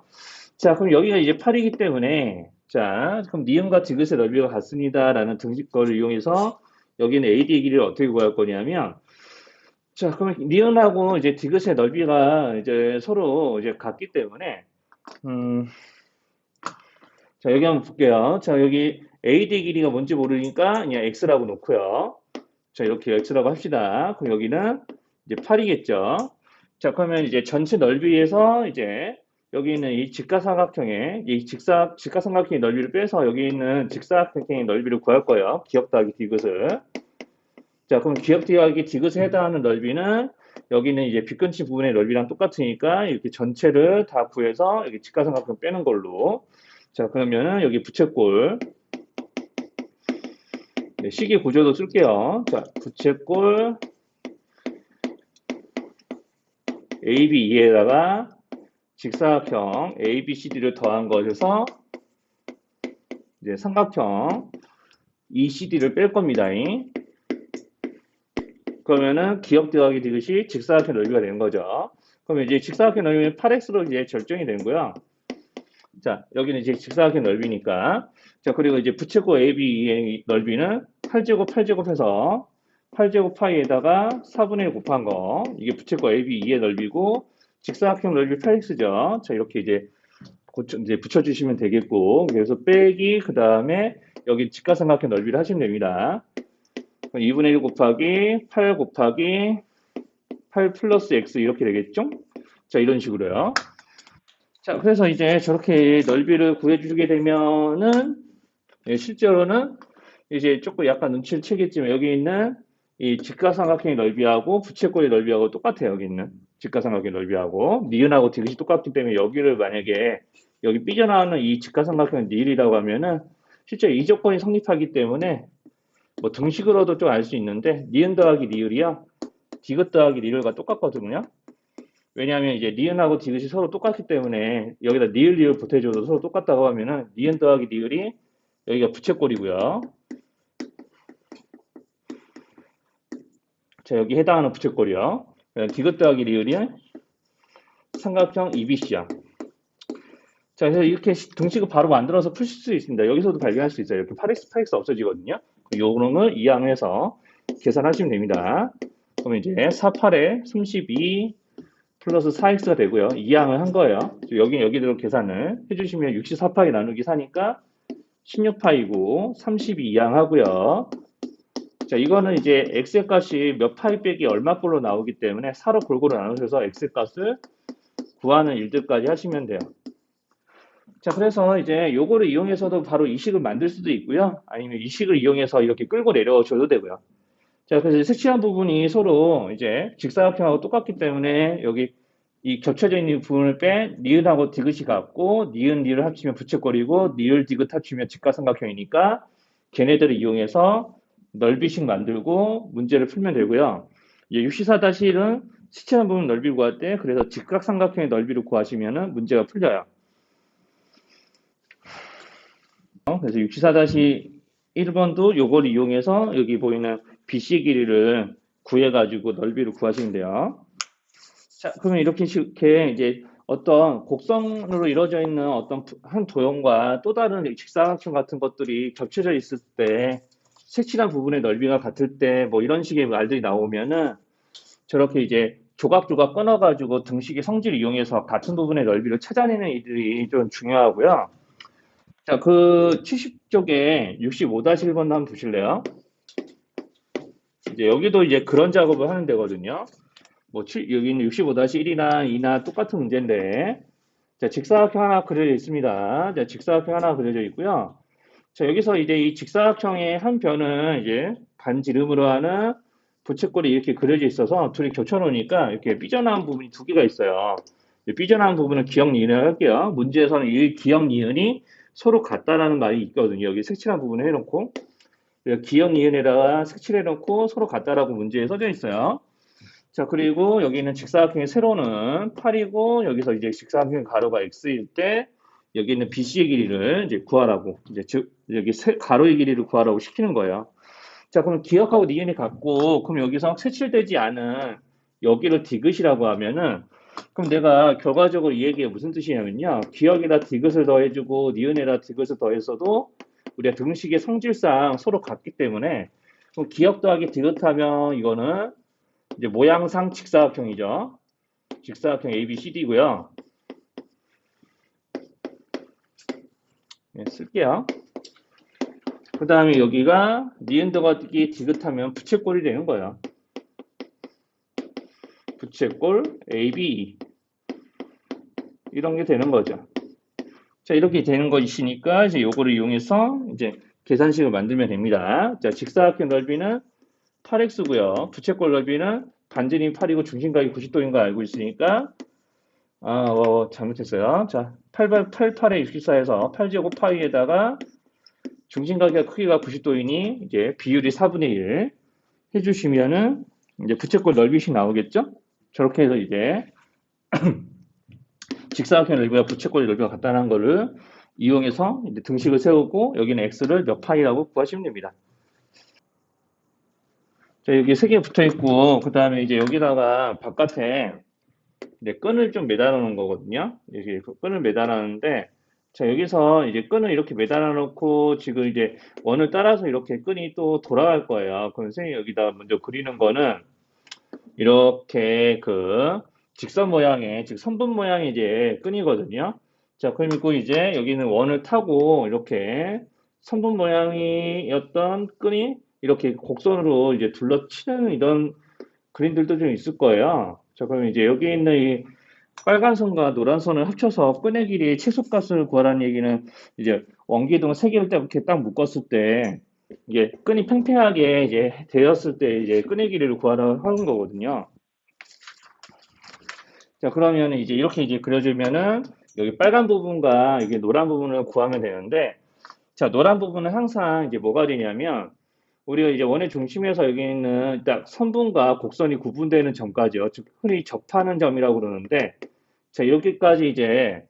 자, 그럼 여기가 이제 8이기 때문에 자, 그럼 니은과 디귿의 넓이가 같습니다. 라는 등식거를 이용해서 여기는 AD의 길이를 어떻게 구할 거냐면 자, 그러면 니은하고 이제 디귿의 넓이가 이제 서로 이제 같기 때문에 음, 자, 여기 한번 볼게요. 자, 여기 AD 길이가 뭔지 모르니까 그냥 X라고 놓고요. 자, 이렇게 X라고 합시다. 그럼 여기는 이제 8이겠죠. 자, 그러면 이제 전체 넓이에서 이제 여기 있는 이 직가삼각형의 이 직가삼각형의 넓이를 빼서 여기 있는 직사각형의 넓이를 구할 거예요. 기억 더하기 디귿을. 자, 그럼 기억 더하기 디귿에 해당하는 넓이는 여기는 이제 빗근치 부분의 넓이랑 똑같으니까 이렇게 전체를 다 구해서 여기 직가삼각형 빼는 걸로. 자, 그러면은 여기 부채꼴 네, 식의 구조도 쓸게요. 자, 부채꼴 AB2에다가 직사각형 ABCD를 더한 것에서 이제 삼각형 ECD를 뺄 겁니다. 그러면은 기억 더하기 디귿이 직사각형 넓이가 되는 거죠. 그러면 이제 직사각형 넓이는 8x로 이제 결정이 되고요. 자, 여기는 이제 직사각형 넓이니까. 자, 그리고 이제 부채꼴 AB의 넓이는 8제곱 8제곱해서 8제곱 파이에다가 4분의 1 곱한 거. 이게 부채꼴 AB2의 넓이고 직사각형 넓이 8x죠. 자, 이렇게 이제 붙여주시면 되겠고. 그래서 빼기, 그 다음에 여기 직가삼각형 넓이를 하시면 됩니다. 2분의 1 곱하기 8 곱하기 8 플러스 x 이렇게 되겠죠? 자, 이런 식으로요. 자, 그래서 이제 저렇게 넓이를 구해주게 되면은, 실제로는 이제 조금 약간 눈치를 채겠지만, 여기 있는 이 직가삼각형의 넓이하고 부채꼴의 넓이하고 똑같아요, 여기 있는. 직가삼각형의 넓이하고. 니은하고 디귿이 똑같기 때문에 여기를 만약에, 여기 삐져나오는 이 직가삼각형의 니을이라고 하면은, 실제 이 조건이 성립하기 때문에, 뭐 등식으로도 좀 알 수 있는데, 니은 더하기 니을이요. 디귿 더하기 니을과 똑같거든요. 왜냐하면 이제 니은하고 디귿이 서로 똑같기 때문에 여기다 니을 니을 보태줘도 서로 똑같다고 하면은 니은 더하기 니을이 여기가 부채꼴이고요. 자, 여기 해당하는 부채꼴이요. 디귿 더하기 니을이 삼각형 EBC야. 자, 그래서 이렇게 등식을 바로 만들어서 푸실 수 있습니다. 여기서도 발견할 수 있어요. 이렇게 8x, 8x 없어지거든요. 요거는 이항해서 계산하시면 됩니다. 그러면 이제 4, 8에 32 플러스 4x가 되고요. 이항을 한 거예요. 여기대로 계산을 해주시면 64파이 나누기 4니까 16파이고 32 이항 하고요. 자, 이거는 이제 x의 값이 몇 파이 빼기 얼마 꼴로 나오기 때문에 4로 골고루 나누셔서 x의 값을 구하는 일들까지 하시면 돼요. 자, 그래서 이제 요거를 이용해서도 바로 이 식을 만들 수도 있고요. 아니면 이 식을 이용해서 이렇게 끌고 내려줘도 되고요. 자, 그래서 색칠한 부분이 서로 이제 직사각형하고 똑같기 때문에 여기 이 겹쳐져 있는 부분을 빼 니은하고 디귿이 같고 니은 니을 합치면 부채꼴이고 니을 디귿 합치면 직가삼각형이니까 걔네들을 이용해서 넓이식 만들고 문제를 풀면 되고요. 64-1은 색칠한 부분 넓이 구할 때 그래서 직각삼각형의 넓이를 구하시면 문제가 풀려요. 그래서 64-1번도 요걸 이용해서 여기 보이는 BC 길이를 구해가지고 넓이를 구하시면 돼요. 자, 그러면 이렇게 이제 어떤 곡선으로 이루어져 있는 어떤 한 도형과 또 다른 직사각형 같은 것들이 겹쳐져 있을 때 색칠한 부분의 넓이가 같을 때 뭐 이런 식의 말들이 나오면은 저렇게 이제 조각조각 끊어가지고 등식의 성질을 이용해서 같은 부분의 넓이를 찾아내는 일들이 좀 중요하고요. 자, 그 70쪽에 65-1번 한번 보실래요? 이제 여기도 이제 그런 작업을 하는 데거든요. 뭐 여기는 65-1이나 2나 똑같은 문제인데 자, 직사각형 하나 그려져 있습니다. 자, 직사각형 하나 그려져 있고요. 자, 여기서 이제 이 직사각형의 한 변은 이제 반지름으로 하는 부채꼴이 이렇게 그려져 있어서 둘이 겹쳐 놓으니까 이렇게 삐져나온 부분이 두 개가 있어요. 삐져나온 부분은 기역, 니은을 할게요. 문제에서는 이 기역, 니은이 서로 같다라는 말이 있거든요. 여기 색칠한 부분을 해놓고. 기역, 니은에다가 색칠해놓고 서로 같다라고 문제에 써져 있어요. 자, 그리고 여기는 직사각형의 세로는 8이고, 여기서 이제 직사각형 가로가 x일 때, 여기 있는 BC의 길이를 이제 구하라고, 이제 즉, 여기 가로의 길이를 구하라고 시키는 거예요. 자, 그럼 기역하고 니은이 같고, 그럼 여기서 색칠되지 않은 여기를 디귿이라고 하면은, 그럼 내가 결과적으로 이 얘기가 무슨 뜻이냐면요. 기역에다 디귿을 더해주고, 니은에다 디귿을 더했어도, 우리가 등식의 성질상 서로 같기 때문에, 그럼 기역 더하기 디귿하면 이거는 이제 모양상 직사각형이죠. 직사각형 ABCD고요. 네, 쓸게요. 그 다음에 여기가 니은 더하기 디귿하면 부채꼴이 되는 거예요. 부채꼴 AB 이런 게 되는 거죠. 자, 이렇게 되는 것이니까 이제 요거를 이용해서 이제 계산식을 만들면 됩니다. 자, 직사각형 넓이는 8x고요. 부채꼴 넓이는 반지름이 8이고 중심각이 90도인 거 알고 있으니까 잘못했어요. 자, 88에 64에서 8제곱 파이에다가 중심각의 크기가 90도이니 이제 비율이 4분의 1 해주시면은 이제 부채꼴 넓이씩 나오겠죠? 저렇게 해서 이제 직사각형 넓이와 부채꼴 넓이가 같다는 거를 이용해서 이제 등식을 세우고 여기는 x를 몇 파이라고 구하시면 됩니다. 자, 여기 세 개 붙어 있고 그 다음에 이제 여기다가 바깥에 끈을 좀 매달아 놓은 거거든요. 여기 끈을 매달아 놓는데 자, 여기서 이제 끈을 이렇게 매달아 놓고 지금 이제 원을 따라서 이렇게 끈이 또 돌아갈 거예요. 그럼 선생님이 여기다 먼저 그리는 거는 이렇게 그 직선 모양의, 즉 선분 모양의 이제 끈이거든요. 자, 그리고 이제 여기는 원을 타고 이렇게 선분 모양이었던 끈이 이렇게 곡선으로 이제 둘러치는 이런 그림들도 좀 있을 거예요. 자, 그럼 이제 여기 있는 이 빨간 선과 노란 선을 합쳐서 끈의 길이의 최소값을 구하라는 얘기는 이제 원기둥 세 개를 딱 이렇게 딱 묶었을 때 이게 끈이 팽팽하게 이제 되었을 때 이제 끈의 길이를 구하라 하는 거거든요. 자, 그러면 이제 이렇게 이제 그려주면은 여기 빨간 부분과 이게 노란 부분을 구하면 되는데 자, 노란 부분은 항상 이제 뭐가 되냐면 우리가 이제 원의 중심에서 여기 있는 딱 선분과 곡선이 구분되는 점까지요. 즉 흔히 접하는 점이라고 그러는데 자, 여기까지 이제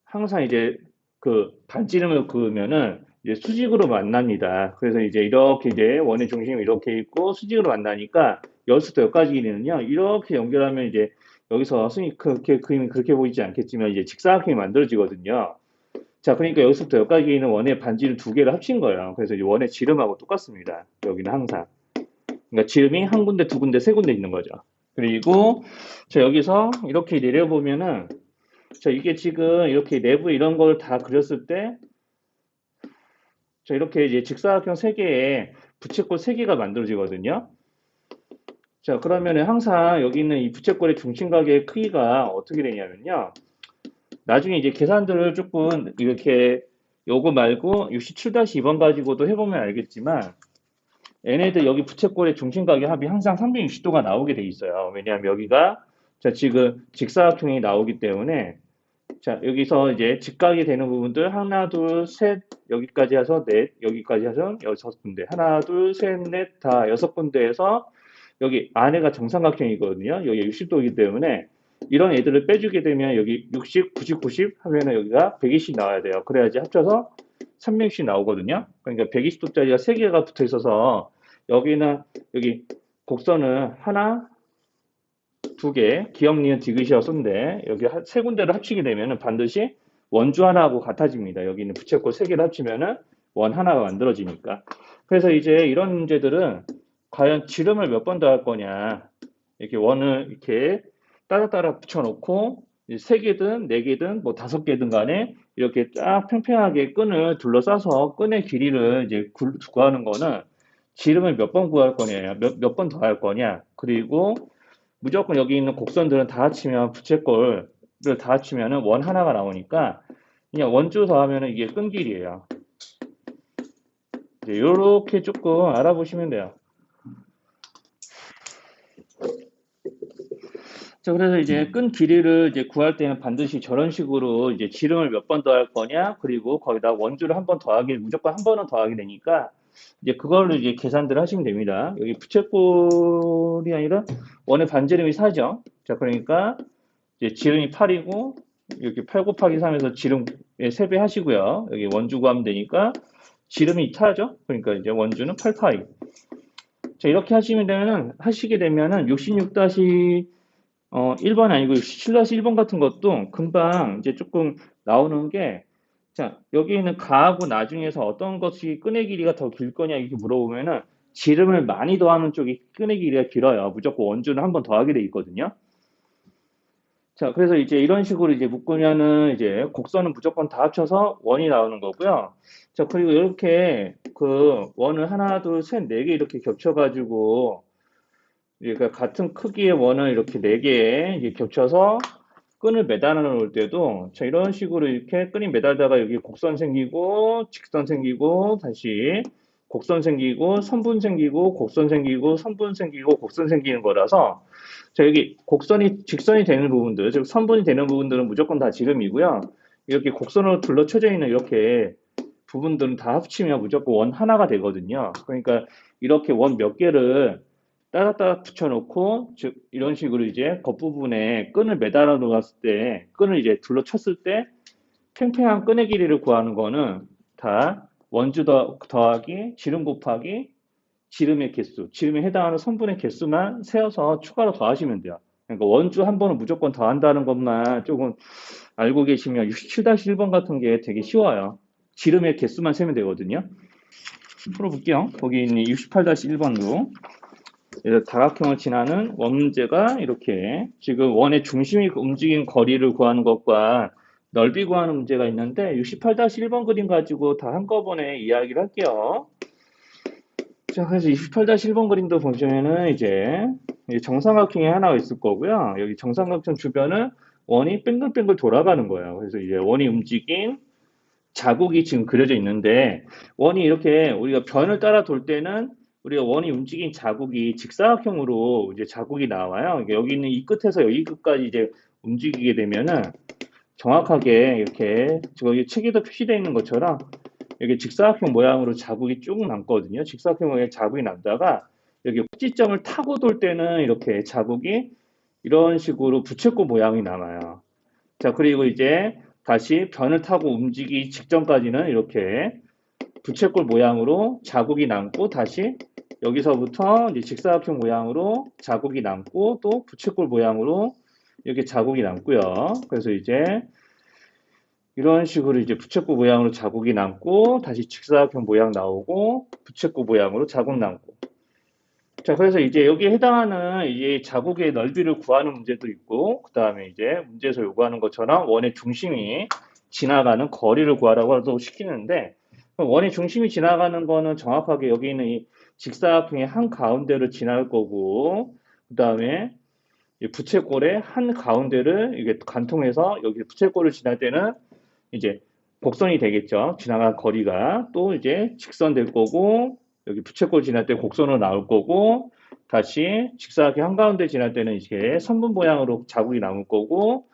항상 이제 그 반지름을 그으면은 이제 수직으로 만납니다. 그래서 이제 이렇게 이제 원의 중심이 이렇게 있고 수직으로 만나니까 여기서부터 여기까지 길이는요. 이렇게 연결하면 이제 여기서 선생님 그렇게 그림이 그렇게 보이지 않겠지만 이제 직사각형이 만들어지거든요. 자, 그러니까 여기서부터 여기까지 길이는 원의 반지름 두 개를 합친 거예요. 그래서 이제 원의 지름하고 똑같습니다. 여기는 항상. 그러니까 지름이 한 군데, 두 군데, 세 군데 있는 거죠. 그리고 자, 여기서 이렇게 내려보면은 자, 이게 지금 이렇게 내부 이런 걸 다 그렸을 때, 자, 이렇게 이제 직사각형 세 개에 부채꼴 세 개가 만들어지거든요. 자, 그러면은 항상 여기 있는 이 부채꼴의 중심각의 크기가 어떻게 되냐면요. 나중에 이제 계산들을 조금 이렇게 요거 말고 67-2번 가지고도 해보면 알겠지만, 얘네들 여기 부채꼴의 중심각의 합이 항상 360도가 나오게 돼 있어요. 왜냐하면 여기가 자, 지금 직사각형이 나오기 때문에 자, 여기서 이제 직각이 되는 부분들 하나, 둘, 셋, 여기까지 해서 넷, 여기까지 해서 여섯 군데. 하나, 둘, 셋, 넷, 다 여섯 군데에서 여기 안에가 정삼각형이거든요. 여기 60도이기 때문에 이런 애들을 빼주게 되면 여기 60, 90, 90 하면은 여기가 120 나와야 돼요. 그래야지 합쳐서 360 나오거든요. 그러니까 120도짜리가 3개가 붙어 있어서 여기는 여기 곡선은 하나, 두 개, 기역, 니은, 디귿이었는데 여기 세 군데를 합치게 되면 반드시 원주 하나하고 같아집니다. 여기 있는 부채꼴 세 개를 합치면은 원 하나가 만들어지니까. 그래서 이제 이런 문제들은 과연 지름을 몇 번 더할 거냐. 이렇게 원을 이렇게 따라따라 붙여놓고 세 개든 네 개든 뭐 다섯 개든 간에 이렇게 쫙 팽팽하게 끈을 둘러싸서 끈의 길이를 이제 구하는 거는 지름을 몇 번 구할 거냐, 몇 번 더 할 거냐, 그리고 무조건 여기 있는 곡선들은 다 합치면 부채꼴을 다 합치면은 원 하나가 나오니까 그냥 원주 더하면은 이게 끈길이에요. 이렇게 조금 알아보시면 돼요. 자, 그래서 이제 끈 길이를 이제 구할 때는 반드시 저런 식으로 이제 지름을 몇 번 더할 거냐, 그리고 거기다 원주를 한 번 더하기, 무조건 한 번은 더하게 되니까, 이제 그걸로 이제 계산들 하시면 됩니다. 여기 부채꼴이 아니라 원의 반지름이 4죠. 자, 그러니까 이제 지름이 8이고, 이렇게 8 곱하기 3에서 지름의 3배 하시고요. 여기 원주 구하면 되니까, 지름이 4죠. 그러니까 이제 원주는 8파이. 자, 이렇게 하시게 되면은 1번 아니고 7-1번 같은 것도 금방 이제 조금 나오는 게, 자, 여기 있는 가하고 나중에서 어떤 것이 끈의 길이가 더 길 거냐 이렇게 물어보면은 지름을 많이 더하는 쪽이 끈의 길이가 길어요. 무조건 원주는 한 번 더하게 돼 있거든요. 자, 그래서 이제 이런 식으로 이제 묶으면은 이제 곡선은 무조건 다 합쳐서 원이 나오는 거고요. 자, 그리고 이렇게 그 원을 하나, 둘, 셋, 네 개 이렇게 겹쳐가지고, 그러니까 같은 크기의 원을 이렇게 네 개 이제 겹쳐서 끈을 매달아 놓을 때도, 자, 이런 식으로 이렇게 끈이 매달다가 여기 곡선 생기고, 직선 생기고, 다시 곡선 생기고, 선분 생기고, 곡선 생기고, 선분 생기고, 곡선 생기는 거라서, 자, 여기 직선이 되는 부분들, 즉 선분이 되는 부분들은 무조건 다 지름이고요. 이렇게 곡선으로 둘러쳐져 있는 이렇게 부분들은 다 합치면 무조건 원 하나가 되거든요. 그러니까 이렇게 원 몇 개를 따닥따닥 붙여놓고, 즉 이런 식으로 이제 겉부분에 끈을 매달아 놓았을 때, 끈을 이제 둘러쳤을 때 팽팽한 끈의 길이를 구하는 거는 다 원주 더하기 지름 곱하기 지름의 개수, 지름에 해당하는 선분의 개수만 세어서 추가로 더하시면 돼요. 그러니까 원주 한 번은 무조건 더한다는 것만 조금 알고 계시면 67-1번 같은 게 되게 쉬워요. 지름의 개수만 세면 되거든요. 풀어볼게요. 거기 있는 68-1번도 다각형을 지나는 원 문제가 이렇게 지금 원의 중심이 움직인 거리를 구하는 것과 넓이 구하는 문제가 있는데 68-1번 그림 가지고 다 한꺼번에 이야기를 할게요. 자, 그래서 28-1번 그림도 보시면은 이제 정삼각형이 하나가 있을 거고요. 여기 정삼각형 주변은 원이 뺑글뺑글 돌아가는 거예요. 그래서 이제 원이 움직인 자국이 지금 그려져 있는데, 원이 이렇게 우리가 변을 따라 돌 때는 우리가 원이 움직인 자국이 직사각형으로 이제 자국이 나와요. 여기 있는 이 끝에서 여기 끝까지 이제 움직이게 되면은 정확하게 이렇게 저기 책에도 표시되어 있는 것처럼 여기 직사각형 모양으로 자국이 쭉 남거든요. 직사각형 모양의 자국이 남다가 여기 꼭지점을 타고 돌 때는 이렇게 자국이 이런 식으로 부채꼴 모양이 남아요. 자, 그리고 이제 다시 변을 타고 움직이기 직전까지는 이렇게 부채꼴 모양으로 자국이 남고, 다시 여기서부터 이제 직사각형 모양으로 자국이 남고, 또 부채꼴 모양으로 이렇게 자국이 남고요. 그래서 이제 이런 식으로 이제 부채꼴 모양으로 자국이 남고, 다시 직사각형 모양 나오고, 부채꼴 모양으로 자국 남고. 자, 그래서 이제 여기에 해당하는 이제 자국의 넓이를 구하는 문제도 있고, 그 다음에 이제 문제에서 요구하는 것처럼 원의 중심이 지나가는 거리를 구하라고 시키는데, 원의 중심이 지나가는 거는 정확하게 여기 있는 이 직사각형의 한 가운데를 지날 거고, 그 다음에 부채꼴의 한 가운데를 이게 관통해서 여기 부채꼴을 지날 때는 이제 곡선이 되겠죠. 지나간 거리가 또 이제 직선 될 거고, 여기 부채꼴 지날 때 곡선으로 나올 거고, 다시 직사각형 한가운데 지날 때는 이게 선분 모양으로 자국이 남을 거고,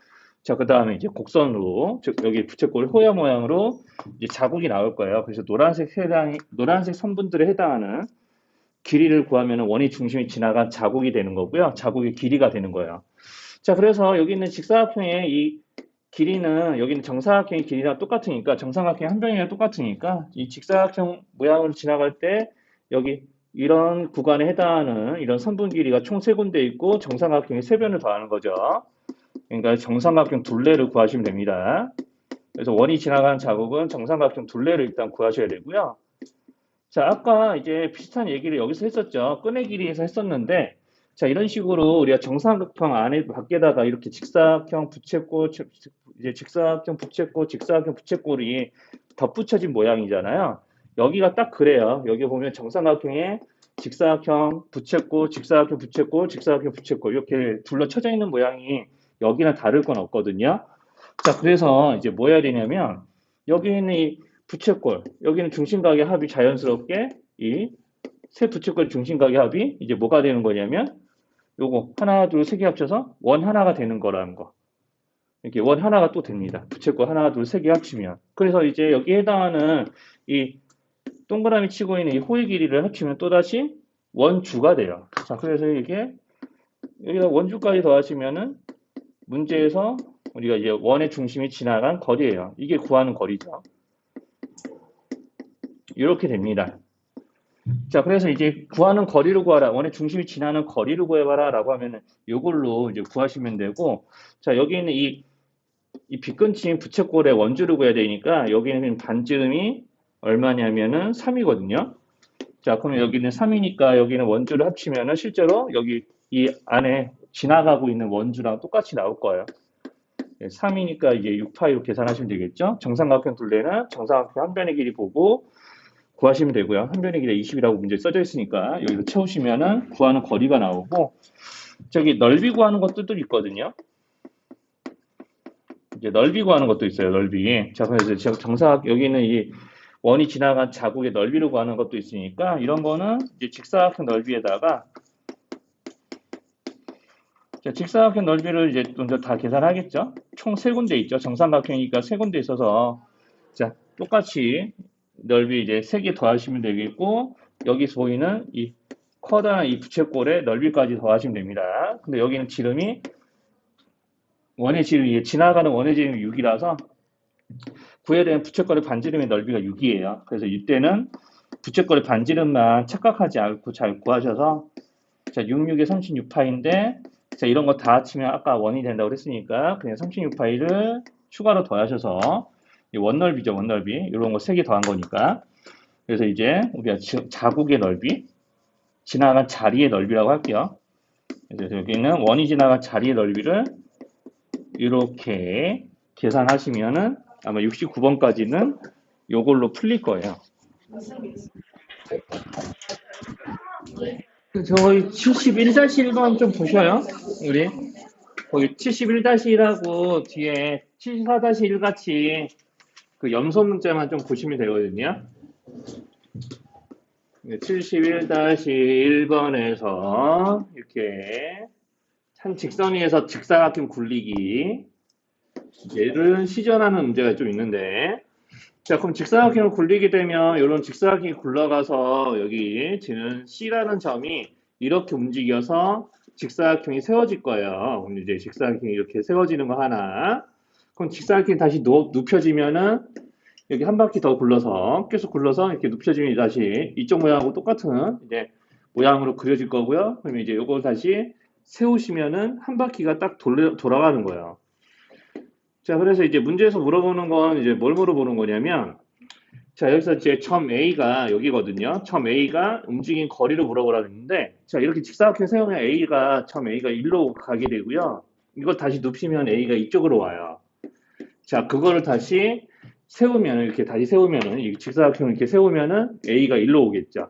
자, 그 다음에 이제 곡선으로, 즉 여기 부채꼴 호야 모양으로 이제 자국이 나올 거예요. 그래서 노란색 선분들에 해당하는 길이를 구하면 원의 중심이 지나간 자국이 되는 거고요. 자국의 길이가 되는 거예요. 자, 그래서 여기 있는 직사각형의 이 길이는 여기는 정사각형의 길이랑 똑같으니까, 정사각형 한 변이랑 똑같으니까 이 직사각형 모양으로 지나갈 때 여기 이런 구간에 해당하는 이런 선분 길이가 총 3군데 있고 정사각형이 3변을 더하는 거죠. 그러니까 정삼각형 둘레를 구하시면 됩니다. 그래서 원이 지나가는 자국은 정삼각형 둘레를 일단 구하셔야 되고요. 자, 아까 이제 비슷한 얘기를 여기서 했었죠. 끈의 길이에서 했었는데, 자, 이런 식으로 우리가 정삼각형 안에 밖에다가 이렇게 직사각형 부채꼴, 이제 직사각형 부채꼴, 직사각형 부채꼴이 덧붙여진 모양이잖아요. 여기가 딱 그래요. 여기 보면 정삼각형에 직사각형 부채꼴, 직사각형 부채꼴, 직사각형 부채꼴 이렇게 둘러쳐져 있는 모양이 여기는 다를 건 없거든요. 자, 그래서 이제 뭐 해야 되냐면 여기 있는 이 부채꼴, 여기는 중심각의 합이 자연스럽게 이 세 부채꼴 중심각의 합이 이제 뭐가 되는 거냐면 요거 하나, 둘, 세 개 합쳐서 원 하나가 되는 거라는 거. 이렇게 원 하나가 또 됩니다. 부채꼴 하나, 둘, 세 개 합치면. 그래서 이제 여기에 해당하는 이 동그라미 치고 있는 이 호의 길이를 합치면 또다시 원주가 돼요. 자, 그래서 이게 여기다 원주까지 더하시면은 문제에서 우리가 이제 원의 중심이 지나간 거리예요. 이게 구하는 거리죠. 이렇게 됩니다. 자, 그래서 이제 구하는 거리를 구하라. 원의 중심이 지나는 거리를 구해봐라. 라고 하면은 이걸로 이제 구하시면 되고, 자, 여기 있는 이 빗근친 부채꼴의 원주를 구해야 되니까 여기는 반지름이 얼마냐면은 3이거든요. 자, 그럼 여기는 3이니까 여기는 원주를 합치면은 실제로 여기 이 안에 지나가고 있는 원주랑 똑같이 나올 거예요. 3이니까 이제 6파이로 계산하시면 되겠죠. 정삼각형 둘레는 정삼각형 한 변의 길이 보고 구하시면 되고요. 한 변의 길이 20이라고 문제 써져 있으니까 여기서 채우시면은 구하는 거리가 나오고, 저기 넓이 구하는 것도 있거든요. 이제 넓이 구하는 것도 있어요. 넓이. 자, 그래서 정사각 여기는 이 원이 지나간 자국의 넓이를 구하는 것도 있으니까 이런 거는 이제 직사각형 넓이에다가, 자, 직사각형 넓이를 이제 먼저 다 계산하겠죠. 총 세 군데 있죠. 정삼각형이니까 세 군데 있어서, 자, 똑같이 넓이 이제 세 개 더하시면 되겠고, 여기서 보이는 이 커다란 이 부채꼴의 넓이까지 더하시면 됩니다. 근데 여기는 지름이 원의 지름이 지나가는 원의 지름이 6이라서 구해야 되는 부채꼴의 반지름의 넓이가 6이에요. 그래서 이때는 부채꼴의 반지름만 착각하지 않고 잘 구하셔서, 자, 6, 6에 36파인데, 자, 이런 거 다 합치면 아까 원이 된다고 그랬으니까 그냥 36파이를 추가로 더하셔서 이 원넓이죠, 원넓이. 이런 거 3개 더한 거니까. 그래서 이제 우리가 자국의 넓이, 지나간 자리의 넓이라고 할게요. 그래서 여기는 원이 지나간 자리의 넓이를 이렇게 계산하시면은 아마 69번까지는 이걸로 풀릴 거예요. 저희 71-1번 좀 보셔요. 우리 거기 71-1하고 뒤에 74-1 같이 그 염소 문자만 좀 보시면 되거든요. 71-1번에서 이렇게 한 직선 위에서 직사각형 굴리기, 얘를 시전하는 문제가 좀 있는데, 자, 그럼 직사각형을 굴리게 되면 이런 직사각형이 굴러가서 여기 지는 C라는 점이 이렇게 움직여서 직사각형이 세워질 거예요. 그럼 이제 직사각형이 이렇게 세워지는 거 하나. 그럼 직사각형이 다시 눕혀지면은 여기 한 바퀴 더 굴러서 계속 굴러서 이렇게 눕혀지면 다시 이쪽 모양하고 똑같은 이제 모양으로 그려질 거고요. 그러면 이제 이걸 다시 세우시면은 한 바퀴가 딱 돌아가는 거예요. 자, 그래서 이제 문제에서 물어보는 건 이제 뭘 물어보는 거냐면, 자, 여기서 이제 점 A가 여기거든요. 점 A가 움직인 거리를 물어보라고 했는데, 자, 이렇게 직사각형 세우면 점 A가 1로 가게 되고요. 이걸 다시 눕히면 A가 이쪽으로 와요. 자, 그거를 다시 세우면, 이렇게 다시 세우면은, 이 직사각형을 이렇게 세우면은 A가 1로 오겠죠.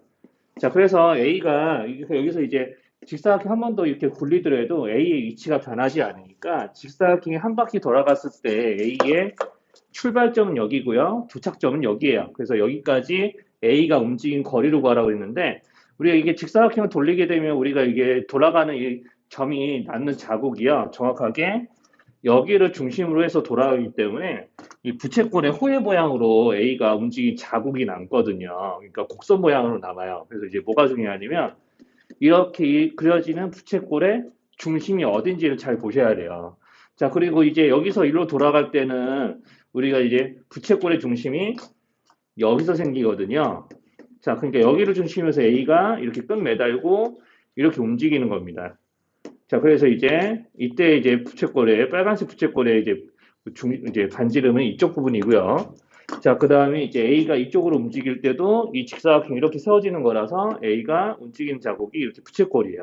자, 그래서 A가, 여기서 이제 직사각형 한 번 더 이렇게 굴리더라도 A의 위치가 변하지 않으니까 직사각형이 한 바퀴 돌아갔을 때 A의 출발점은 여기고요. 도착점은 여기예요. 그래서 여기까지 A가 움직인 거리를 구하라고 했는데, 우리가 이게 직사각형을 돌리게 되면 우리가 이게 돌아가는 이 점이 낳는 자국이요. 정확하게 여기를 중심으로 해서 돌아가기 때문에 이 부채꼴의 호의 모양으로 A가 움직인 자국이 남거든요. 그러니까 곡선 모양으로 남아요. 그래서 이제 뭐가 중요하냐면 이렇게 그려지는 부채꼴의 중심이 어딘지를 잘 보셔야 돼요. 자, 그리고 이제 여기서 일로 돌아갈 때는 우리가 이제 부채꼴의 중심이 여기서 생기거든요. 자, 그러니까 여기를 중심으로 해서 A가 이렇게 끈 매달고 이렇게 움직이는 겁니다. 자, 그래서 이제 이때 이제 부채꼴의 빨간색 부채꼴의 이제 반지름은 이쪽 부분이고요. 자, 그 다음에 이제 A가 이쪽으로 움직일 때도 이 직사각형이 이렇게 세워지는 거라서 A가 움직이는 자국이 이렇게 부채꼴이에요.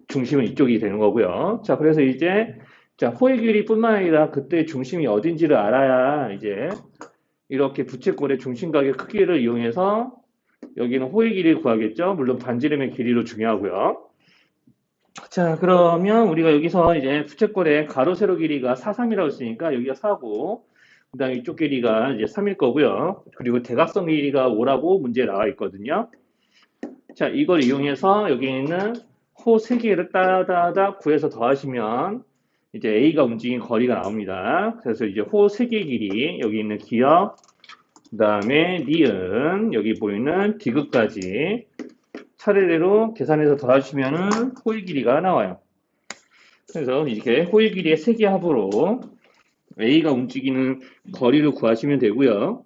중심은 이쪽이 되는 거고요. 자, 그래서 이제 자, 호의 길이뿐만 아니라 그때 중심이 어딘지를 알아야 이제 이렇게 부채꼴의 중심각의 크기를 이용해서 여기는 호의 길이를 구하겠죠. 물론 반지름의 길이도 중요하고요. 자, 그러면 우리가 여기서 이제 부채꼴의 가로 세로 길이가 4, 3이라고 했으니까 여기가 4고, 그 다음에 이쪽 길이가 이제 3일 거고요. 그리고 대각선 길이가 5라고 문제에 나와 있거든요. 자, 이걸 이용해서 여기 있는 호 3개를 따다다 구해서 더하시면 이제 A가 움직인 거리가 나옵니다. 그래서 이제 호 3개 길이, 여기 있는 기역, 그 다음에 니은, 여기 보이는 디귿까지 차례대로 계산해서 더하시면은 호의 길이가 나와요. 그래서 이렇게 호의 길이의 3개 합으로 A가 움직이는 거리를 구하시면 되고요.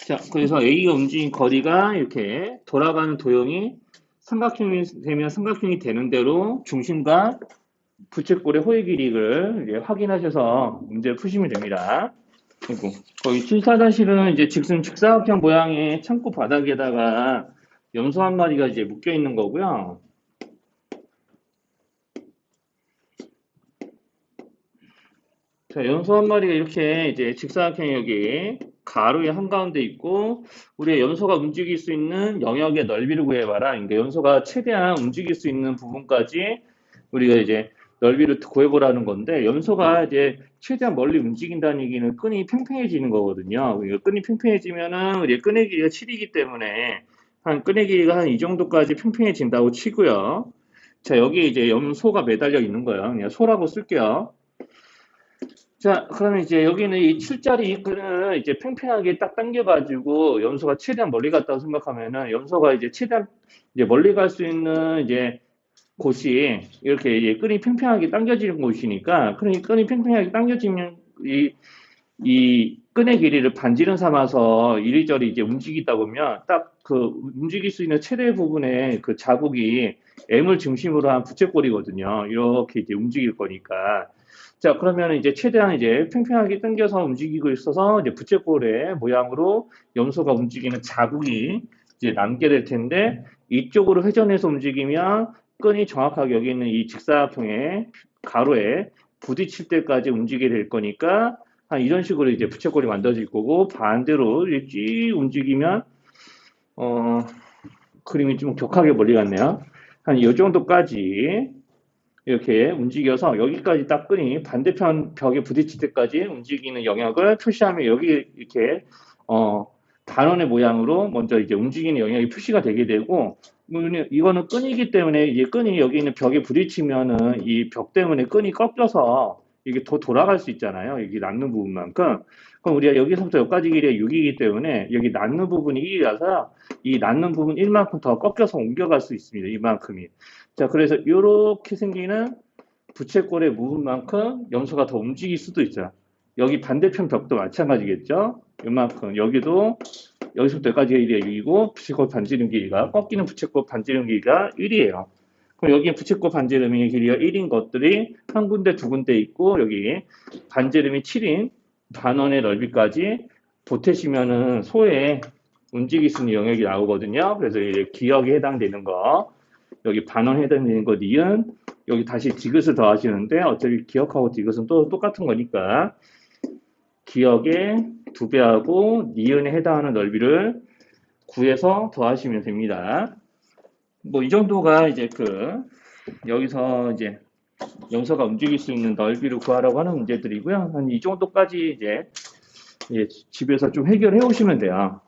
자, 그래서 A가 움직인 거리가 이렇게 돌아가는 도형이 삼각형이 되면 삼각형이 되는 대로 중심과 부채꼴의 호의 길이를 이제 확인하셔서 문제를 푸시면 됩니다. 그리고 거기 7-4-1은 이제 직사각형 모양의 창고 바닥에다가 염소 한 마리가 이제 묶여 있는 거고요. 자, 염소 한 마리가 이렇게 이제 직사각형 여기 가로의 한가운데 있고, 우리가 염소가 움직일 수 있는 영역의 넓이를 구해봐라. 그러니까 염소가 최대한 움직일 수 있는 부분까지 우리가 이제 넓이를 구해보라는 건데, 염소가 이제 최대한 멀리 움직인다는 얘기는 끈이 팽팽해지는 거거든요. 그러니까 끈이 팽팽해지면은 우리 끈의 길이가 7이기 때문에 끈의 길이가 한 이 정도까지 팽팽해진다고 치고요. 자, 여기 이제 염소가 매달려 있는 거예요. 그냥 소라고 쓸게요. 자, 그러면 이제 여기는 이 7짜리 끈을 이제 팽팽하게 딱 당겨가지고 염소가 최대한 멀리 갔다고 생각하면은 염소가 이제 최대한 이제 멀리 갈 수 있는 이제 곳이 이렇게 이제 끈이 팽팽하게 당겨지는 곳이니까, 그러니 끈이 팽팽하게 당겨지면 이 끈의 길이를 반지름 삼아서 이리저리 이제 움직이다 보면 딱 그 움직일 수 있는 최대 부분의 그 자국이 M을 중심으로 한 부채꼴이거든요. 이렇게 이제 움직일 거니까. 자, 그러면 이제 최대한 이제 팽팽하게 당겨서 움직이고 있어서 이제 부채꼴의 모양으로 염소가 움직이는 자국이 이제 남게 될 텐데, 이쪽으로 회전해서 움직이면 끈이 정확하게 여기 있는 이 직사각형의 가로에 부딪힐 때까지 움직이게 될 거니까 한 이런 식으로 이제 부채꼴이 만들어질 거고, 반대로 쭉 움직이면 그림이 좀 격하게 멀리 갔네요. 한 이 정도까지 이렇게 움직여서 여기까지 딱 끈이 반대편 벽에 부딪힐 때까지 움직이는 영역을 표시하면 여기 이렇게 단원의 모양으로 먼저 이제 움직이는 영역이 표시가 되게 되고, 이거는 끈이기 때문에 이제 끈이 여기 있는 벽에 부딪히면은 이 벽 때문에 끈이 꺾여서 이게 더 돌아갈 수 있잖아요. 여기 낳는 부분만큼. 그럼 우리가 여기서부터 여기까지 길이가 6이기 때문에 여기 낳는 부분이 1이라서 이 낳는 부분 1만큼 더 꺾여서 옮겨갈 수 있습니다. 이만큼이. 자, 그래서 이렇게 생기는 부채꼴의 부분만큼 염소가 더 움직일 수도 있어요. 여기 반대편 벽도 마찬가지겠죠. 이만큼. 여기도 여기서부터 여기까지가 1이에요. 6이고 부채꼴 반지름 길이가, 꺾이는 부채꼴 반지름 길이가 1이에요. 그럼 여기 부채꼴 반지름의 길이가 1인 것들이 한 군데 두 군데 있고, 여기 반지름이 7인 반원의 넓이까지 보태시면은 소의 움직일 수 있는 영역이 나오거든요. 그래서 이제 기역에 해당되는 거, 여기 반원 해당되는 거 니은, 여기 다시 디귿을 더하시는데 어차피 기역하고 디귿은 또 똑같은 거니까 기역의 2배하고 니은에 해당하는 넓이를 구해서 더하시면 됩니다. 뭐 이 정도가 이제 여기서 이제 염소가 움직일 수 있는 넓이를 구하라고 하는 문제들이고요. 한 이 정도까지 이제 집에서 좀 해결해 오시면 돼요.